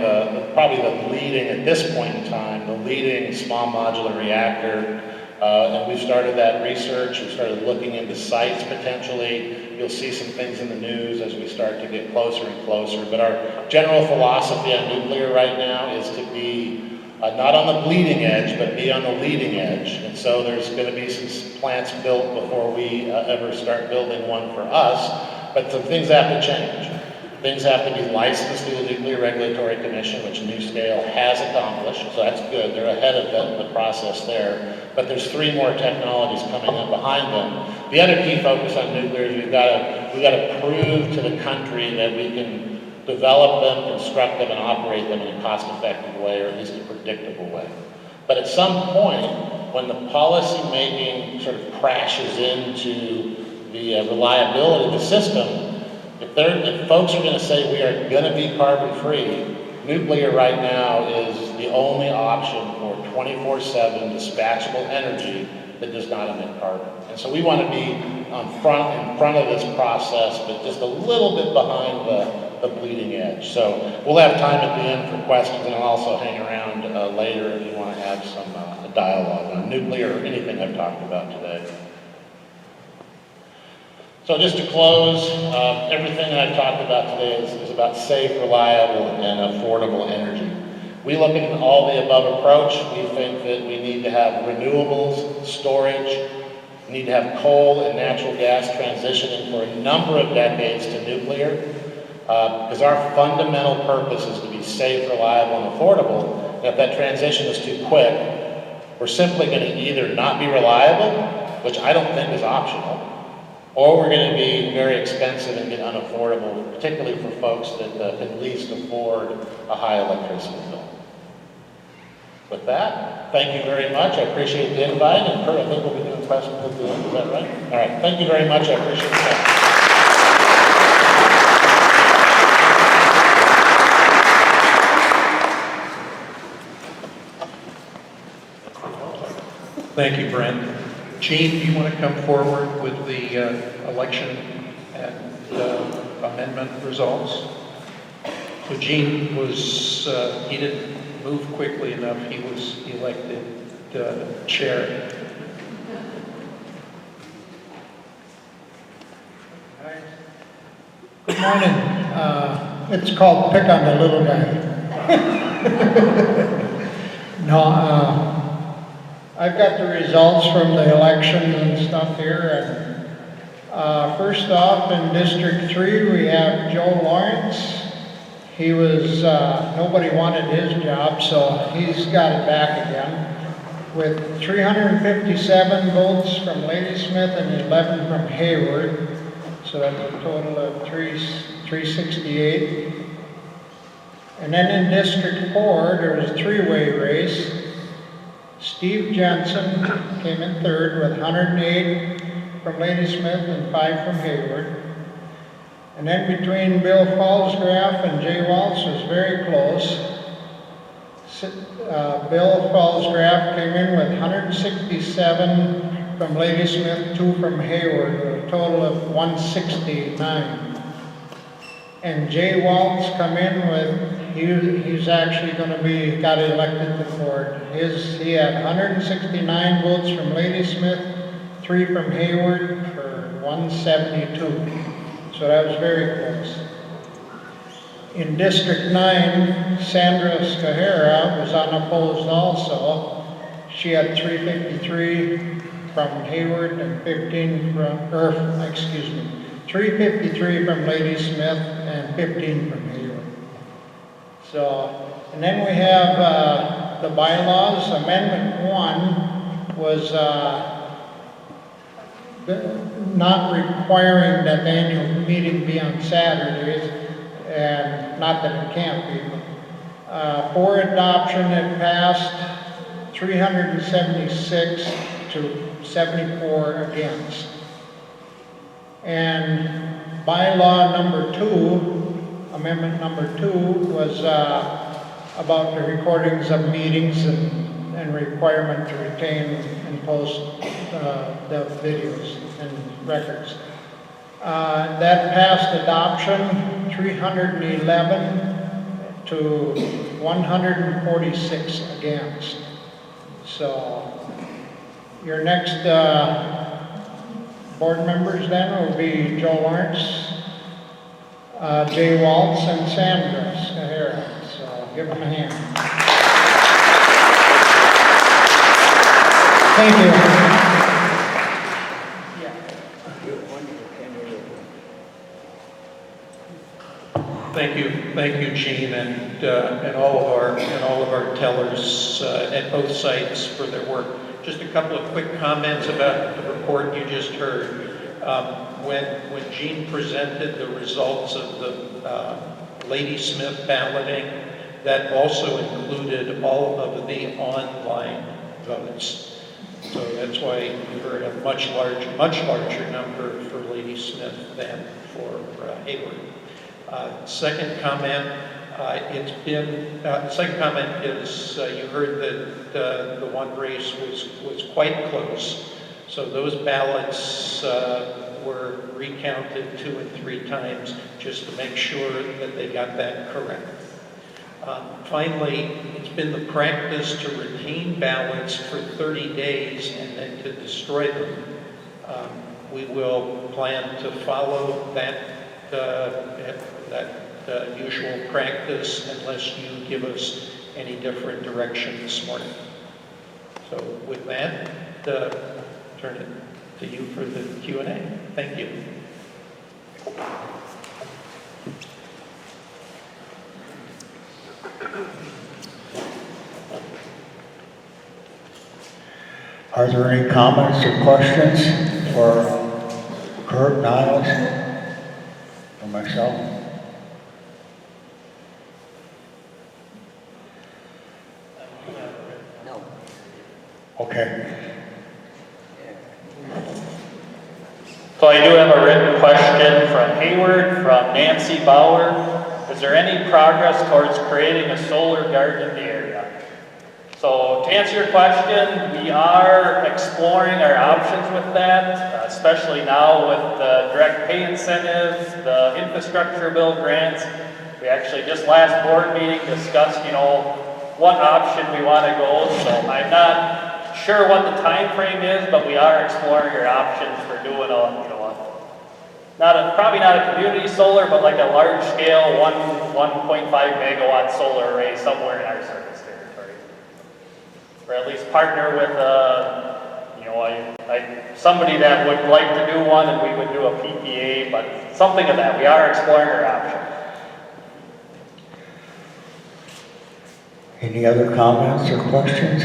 probably the leading, at this point in time, the leading small modular reactor. And we've started that research. We've started looking into sites potentially. You'll see some things in the news as we start to get closer and closer. But our general philosophy on nuclear right now is to be not on the bleeding edge, but be on the leading edge. And so there's going to be some plants built before we ever start building one for us. But some things have to change. Things have to be licensed through the Nuclear Regulatory Commission, which NuScale has accomplished, so that's good. They're ahead of the process there. But there's 3 more technologies coming up behind them. The other key focus on nuclear is we've got to prove to the country that we can develop them, construct them, and operate them in a cost-effective way, or at least a predictable way. But at some point, when the policy making sort of crashes into the reliability of the system, if folks are going to say we are going to be carbon-free, nuclear right now is the only option for 24/7 dispatchable energy that does not emit carbon. And so we want to be in front of this process, but just a little bit behind the bleeding edge. So we'll have time at the end for questions, and I'll also hang around later if you want to have some dialogue on nuclear or anything I've talked about today. So just to close, everything that I've talked about today is about safe, reliable, and affordable energy. We look at an all the above approach. We think that we need to have renewables, storage, we need to have coal and natural gas transitioning for a number of decades to nuclear, because our fundamental purpose is to be safe, reliable, and affordable. And if that transition is too quick, we're simply going to either not be reliable, which I don't think is optional, or we're going to be very expensive and get unaffordable, particularly for folks that can least afford a high electricity bill. With that, thank you very much. I appreciate the invite. And Kurt, I think we'll be doing questions at the end. Is that right? All right. Thank you very much. I appreciate the time. Thank you, Brent. Gene, do you want to come forward with the election and amendment results? So Gene was, he didn't move quickly enough. He was elected chair. Morning. It's called Pick on the Little Guy. No, I've got the results from the election and stuff here. And first off, in District 3, we have Joe Lawrence. He was, nobody wanted his job, so he's got it back again. With 357 votes from Ladysmith and 11 from Hayward. So that's a total of 368. And then in District 4, there was a three-way race. Steve Jensen came in third with 108 from Ladysmith and 5 from Hayward. And then between Bill Fallsgraf and Jay Waltz was very close. Bill Fallsgraf came in with 167 from Ladysmith, 2 from Hayward, with a total of 169. And Jay Waltz come in with, he's actually going to be, got elected to the board. He had 169 votes from Ladysmith, 3 from Hayward for 172. So that was very close. In District 9, Sandra Skahara was unopposed also. She had 353 from Hayward and 15 from, 353 from Ladysmith and 15 from Hayward. So, and then we have the bylaws. Amendment 1 was not requiring that the annual meeting be on Saturdays, and not that it can't be. For adoption, it passed 376 to 74 against. And bylaw number 2, amendment number 2, was about the recordings of meetings and requirement to retain and post the videos and records. That passed adoption 311 to 146 against. So your next board members then will be Joe Lawrence, Jay Waltz, and Sandra Skahara. So give them a hand. Thank you. Thank you, Gene, and all of our tellers at both sites for their work. Just a couple of quick comments about the report you just heard. When Gene presented the results of the Ladysmith balloting, that also included all of the online votes. So that's why you heard a much larger number for Ladysmith than for Hayward. Second comment, the second comment is you heard that the one race was quite close. So those ballots were recounted 2 and 3 times just to make sure that they got that correct. Finally, it's been the practice to retain ballots for 30 days and then to destroy them. We will plan to follow that usual practice unless you give us any different direction this morning. So with that, turn it to you for the Q&A. Thank you. Are there any comments or questions for Kurt Niles or myself? No. Okay. So I do have a written question from Hayward, from Nancy Bauer. Is there any progress towards creating a solar garden in the area? So to answer your question, we are exploring our options with that, especially now with the direct pay incentives, the infrastructure bill grants. We actually just last board meeting discussed, what option we want to go. So I'm not sure what the time frame is, but we are exploring our options for doing probably not a community solar, but like a large scale 1.5 megawatt solar array somewhere in our service territory. Or at least partner with, somebody that would like to do one, and we would do a PPA, but something of that. We are exploring our options. Any other comments or questions?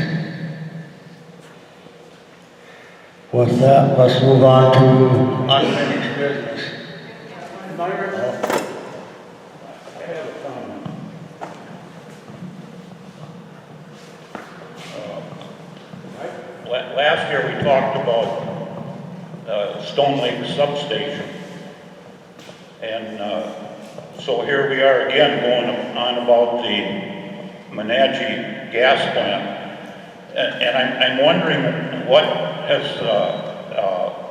With that, let's move on to unfinished business. Last year, we talked about Stone Lake Substation. And so here we are again going on about the Menachie gas plant. And I'm wondering what has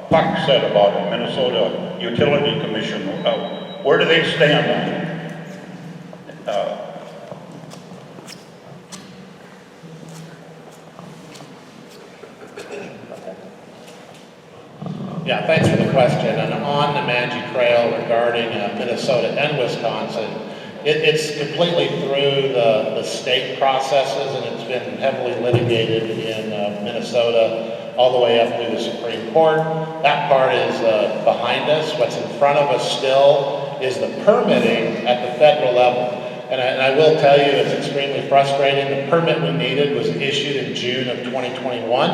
PUC said about it, Minnesota Utility Commission. Where do they stand on it? Yeah, thanks for the question. And on the Nemadji Trail regarding Minnesota and Wisconsin, it's completely through the state processes, and it's been heavily litigated in Minnesota all the way up through the Supreme Court. That part is behind us. What's in front of us still is the permitting at the federal level. And I will tell you, it's extremely frustrating. The permit we needed was issued in June of 2021.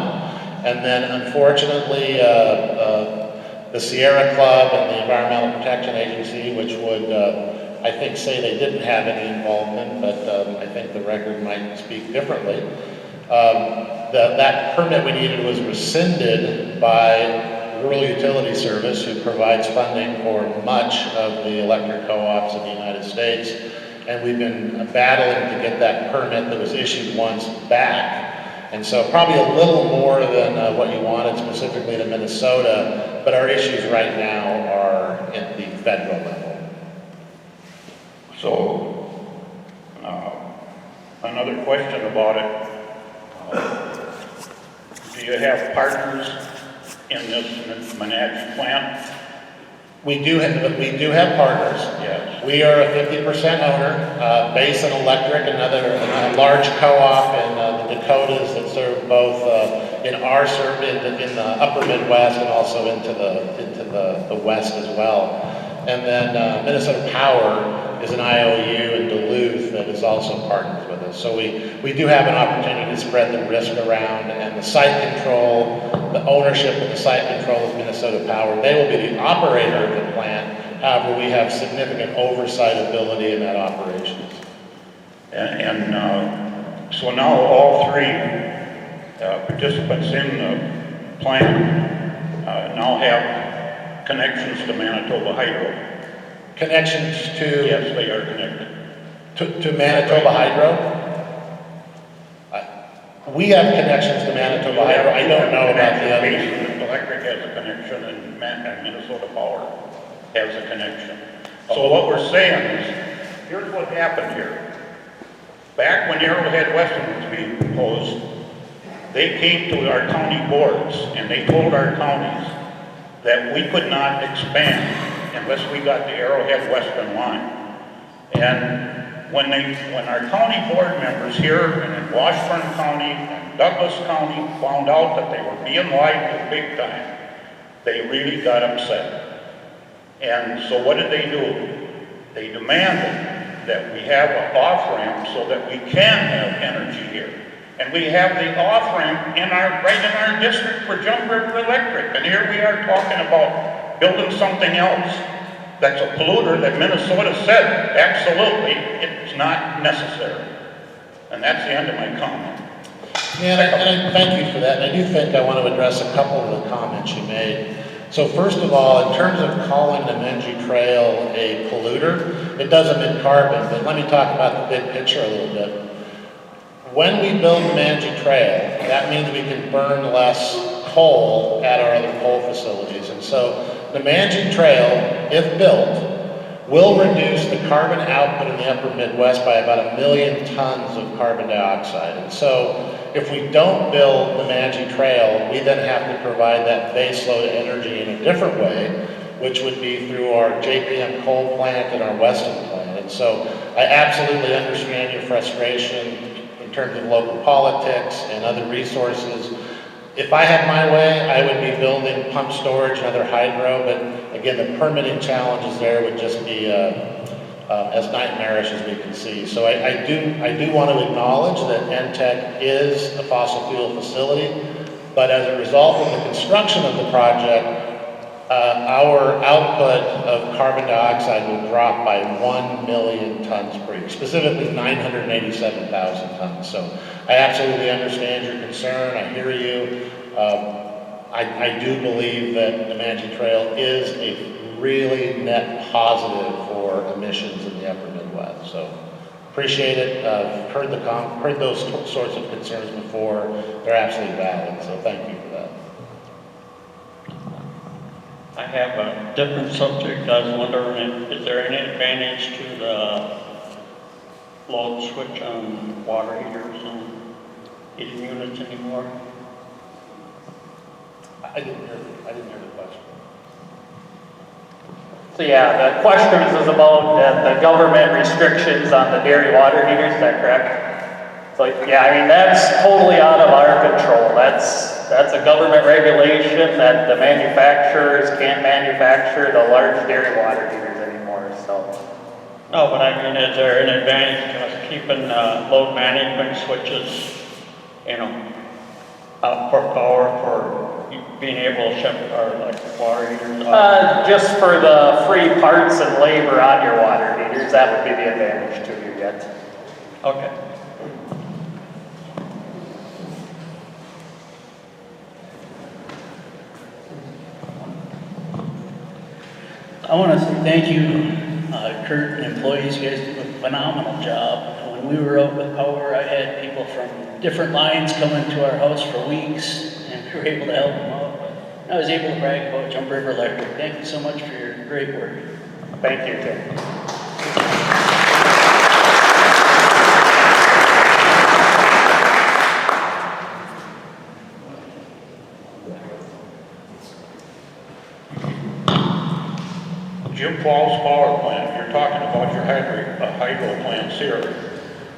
And then unfortunately, the Sierra Club and the Environmental Protection Agency, which would, I think, say they didn't have any involvement, but I think the record might speak differently. That permit we needed was rescinded by Rural Utility Service, who provides funding for much of the electric co-ops in the United States. And we've been battling to get that permit that was issued once back. And so probably a little more than what you wanted specifically to Minnesota, but our issues right now are at the federal level. So, another question about it. Do you have partners in this Menachie plant? We do have partners. Yes. We are a 50% owner. Basin Electric, another large co-op in the Dakotas that serve both in the upper Midwest and also into the West as well. And then Minnesota Power is an IOU in Duluth that is also partners with us. So we do have an opportunity to spread the risk around, and the site control, the ownership of the site control is Minnesota Power. They will be the operator of the plant. However, we have significant oversight ability in that operation. And so now all three participants in the plant now have connections to Manitoba Hydro. Connections to? Yes, they are connected. To Manitoba Hydro? We have connections to Manitoba Hydro. I don't know about the others. Basin Electric has a connection, and Minnesota Power has a connection. So what we're saying is, here's what happened here. Back when Arrowhead Western was being proposed, they came to our county boards and they told our counties that we could not expand unless we got the Arrowhead Western line. And when our county board members here and in Washburn County and Douglas County found out that they were being lied to big time, they really got upset. And so what did they do? They demanded that we have an off-ramp so that we can have energy here. And we have the off-ramp right in our district for Jump River Electric. And here we are talking about building something else that's a polluter that Minnesota said, absolutely, it's not necessary. And that's the end of my comment. Yeah, and I thank you for that. And I do think I want to address a couple of the comments you made. So first of all, in terms of calling the Nemadji Trail a polluter, it does emit carbon, but let me talk about the big picture a little bit. When we build the Nemadji Trail, that means we can burn less coal at our other coal facilities. And so the Nemadji Trail, if built, will reduce the carbon output in the upper Midwest by about 1 million tons of carbon dioxide. And so if we don't build the Nemadji Trail, we then have to provide that baseload energy in a different way, which would be through our JPM coal plant and our Weston plant. And so I absolutely understand your frustration in terms of local politics and other resources. If I had my way, I would be building pump storage and other hydro, but again, the permitting challenges there would just be as nightmarish as we can see. So I do want to acknowledge that NTEC is a fossil fuel facility, but as a result of the construction of the project, our output of carbon dioxide will drop by 1 million tons per year, specifically 987,000 tons. So I absolutely understand your concern. I hear you. I do believe that the Nemadji Trail is a really net positive for emissions in the upper Midwest. So appreciate it. Heard those sorts of concerns before. They're absolutely valid. So thank you for that. I have a different subject. I was wondering, is there any advantage to the float switch on water heaters and heating units anymore? I didn't hear the question. So yeah, the question is about the government restrictions on the dairy water heaters, is that correct? So yeah, I mean, that's totally out of our control. That's a government regulation that the manufacturers can't manufacture the large dairy water heaters anymore, so. No, but I mean, is there an advantage to us keeping load management switches, out for power for being able to shut our electric water heaters off? Just for the free parts and labor on your water heaters, that would be the advantage to you yet. Okay. I want to say thank you, Kurt and employees. You guys do a phenomenal job. When we were out with power, I had people from different lines coming to our house for weeks, and we were able to help them out. But I was able to brag about Jump River Electric. Thank you so much for your great work. Thank you, Tim. Jim Falls Power Plant, you're talking about your hydro plants here.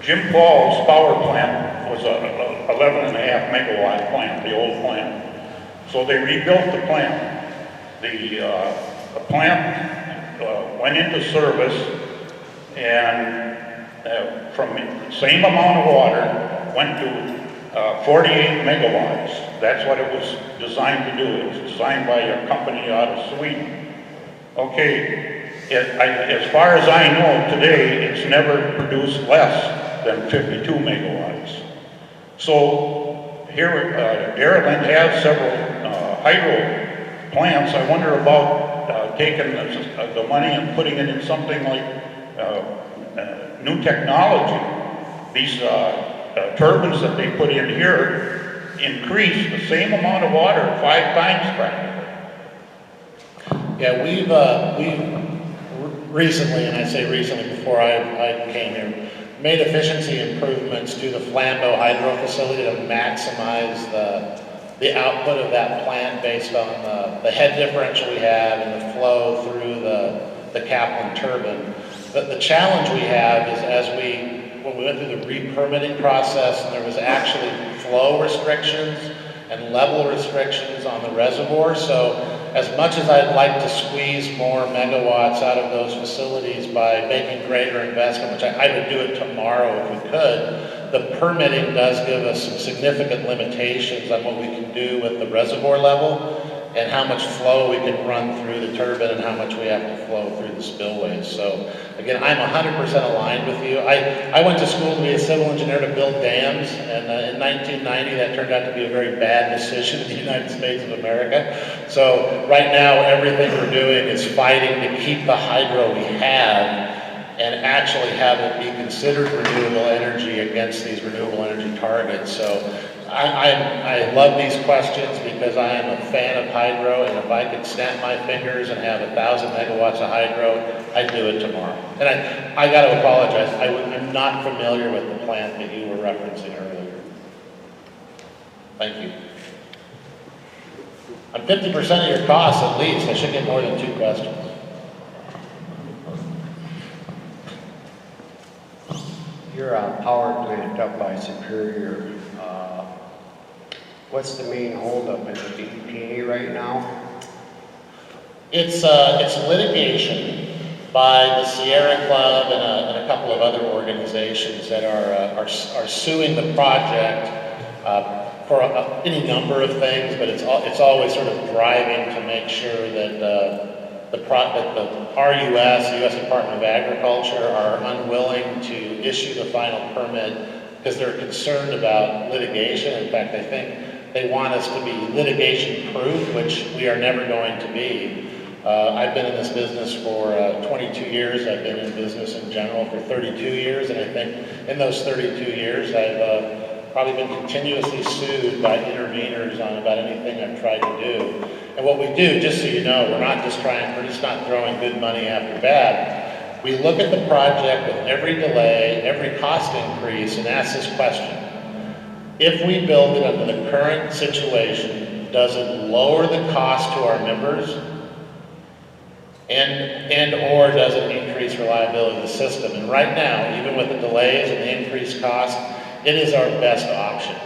Jim Falls Power Plant was a 11 and a half megawatt plant, the old plant. So they rebuilt the plant. The plant went into service, and from the same amount of water went to 48 megawatts. That's what it was designed to do. It was designed by a company out of Sweden. Okay, as far as I know today, it's never produced less than 52 megawatts. So here, Dairyland has several hydro plants. I wonder about taking the money and putting it in something like new technology. These turbines that they put in here increase the same amount of water 5 times practically. Yeah, we've recently, and I say recently before I came here, made efficiency improvements to the Flambeau hydro facility to maximize the output of that plant based on the head differential we have and the flow through the Kaplan turbine. The challenge we have is when we went through the re-permitting process, and there was actually flow restrictions and level restrictions on the reservoir. So as much as I'd like to squeeze more megawatts out of those facilities by making greater investment, which I would do it tomorrow if we could, the permitting does give us some significant limitations on what we can do with the reservoir level and how much flow we can run through the turbine and how much we have to flow through the spillways. So again, I'm 100% aligned with you. I went to school to be a civil engineer to build dams, and in 1990 that turned out to be a very bad decision in the United States of America. So right now everything we're doing is fighting to keep the hydro we have and actually have it be considered renewable energy against these renewable energy targets. So I love these questions because I am a fan of hydro, and if I could snap my fingers and have 1,000 megawatts of hydro, I'd do it tomorrow. And I got to apologize, I'm not familiar with the plant that you were referencing earlier. Thank you. On 50% of your costs at least, I should get more than 2 questions. You're a power plant up by Superior. What's the main holdup in the EPA right now? It's litigation by the Sierra Club and a couple of other organizations that are suing the project for any number of things, but it's always sort of driving to make sure that the RUS, the U.S. Department of Agriculture, are unwilling to issue the final permit because they're concerned about litigation. In fact, I think they want us to be litigation-proof, which we are never going to be. I've been in this business for 22 years. I've been in business in general for 32 years, and I think in those 32 years, I've probably been continuously sued by interveners on about anything I've tried to do. And what we do, just so you know, we're just not throwing good money after bad. We look at the project with every delay, every cost increase, and ask this question: if we build it under the current situation, does it lower the cost to our members? And or does it increase reliability of the system? And right now, even with the delays and the increased cost, it is our best option.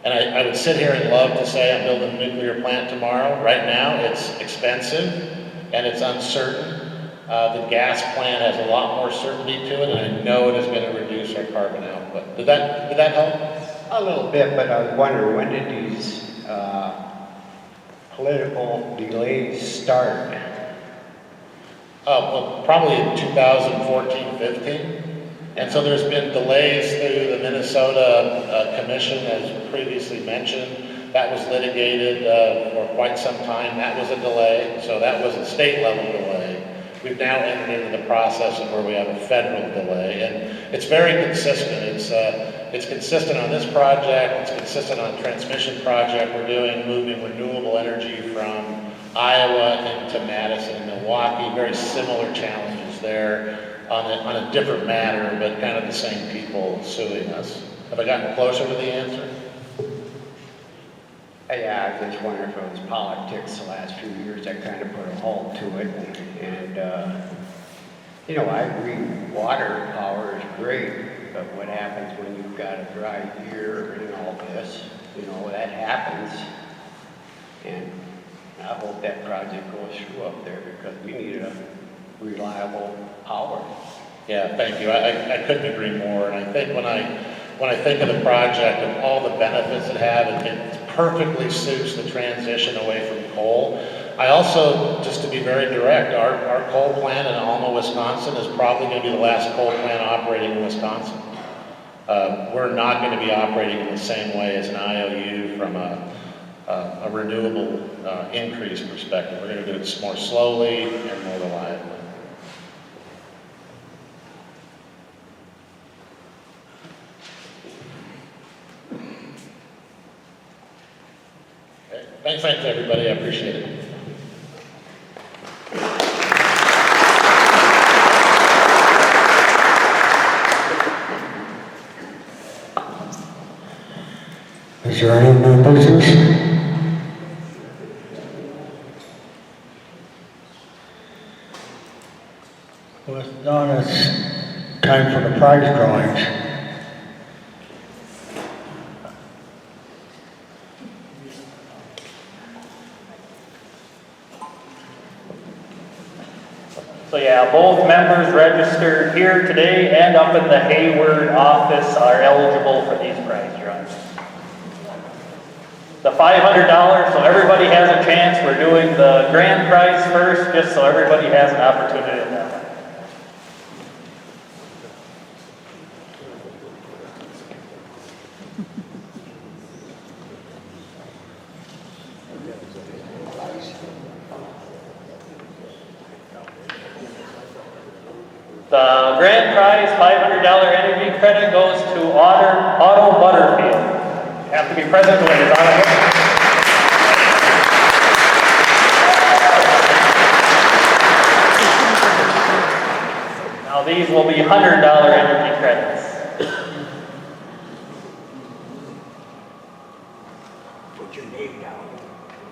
And I would sit here and love to say I'm building a nuclear plant tomorrow. Right now, it's expensive and it's uncertain. The gas plant has a lot more certainty to it, and I know it is going to reduce our carbon output. Did that help? A little bit, but I was wondering, when did these political delays start? Well, probably in 2014, 15. And so there's been delays through the Minnesota Commission, as previously mentioned. That was litigated for quite some time. That was a delay. So that was a state level delay. We've now entered into the process of where we have a federal delay. And it's very consistent. It's consistent on this project. It's consistent on a transmission project we're doing, moving renewable energy from Iowa into Madison and Milwaukee. Very similar challenges there on a different matter, but kind of the same people suing us. Have I gotten closer to the answer? Yeah, I was just wondering if it was politics the last few years that kind of put a halt to it. And you know, I agree, water power is great, but what happens when you've got a dry year and all this? You know, that happens. And I hope that project goes through up there because we need a reliable power. Yeah, thank you. I couldn't agree more. And I think when I think of the project and all the benefits it has, it perfectly suits the transition away from coal. I also, just to be very direct, our coal plant in Alma, Wisconsin is probably going to be the last coal plant operating in Wisconsin. We're not going to be operating in the same way as an IOU from a renewable increase perspective. We're going to do it more slowly and more reliably. Okay. Thanks everybody. I appreciate it. Is there any new business? Well, it's done. It's time for the prize drawings. So yeah, both members registered here today and up in the Hayward office are eligible for these prize drawings. The $500, so everybody has a chance. We're doing the grand prize first, just so everybody has an opportunity at that one. The grand prize, $500 energy credit, goes to Otto Butterfield. You have to be present when it's on it. Now these will be $100 energy credits. Put your name down.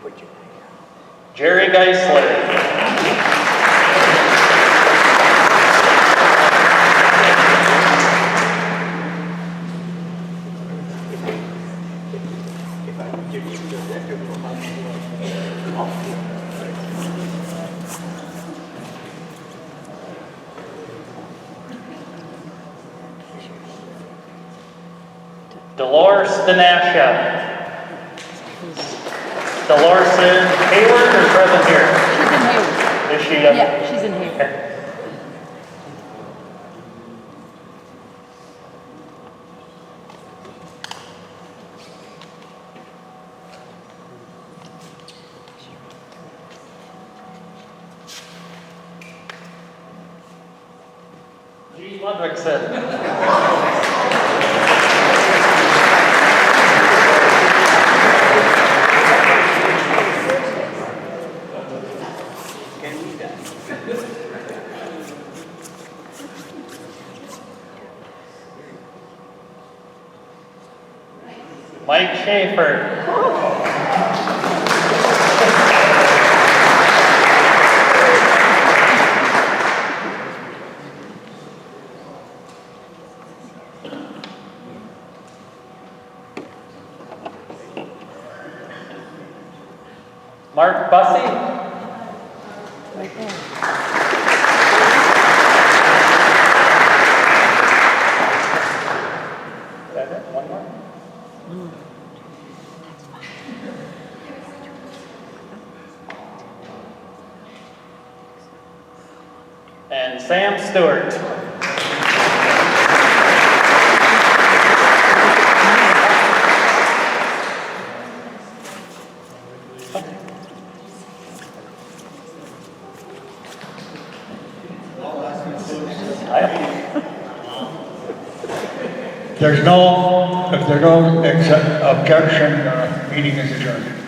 Put your name. Jerry Geisler. Dolores Stanasha. Dolores in Hayward or present here? She's in Hayward. Is she? Yeah, she's in Hayward. Okay. G. Ludwigson. Mike Schaefer. Mark Bussey. Right there. Is that it? One more? And Sam Stewart. If there's no objection, meeting is adjourned.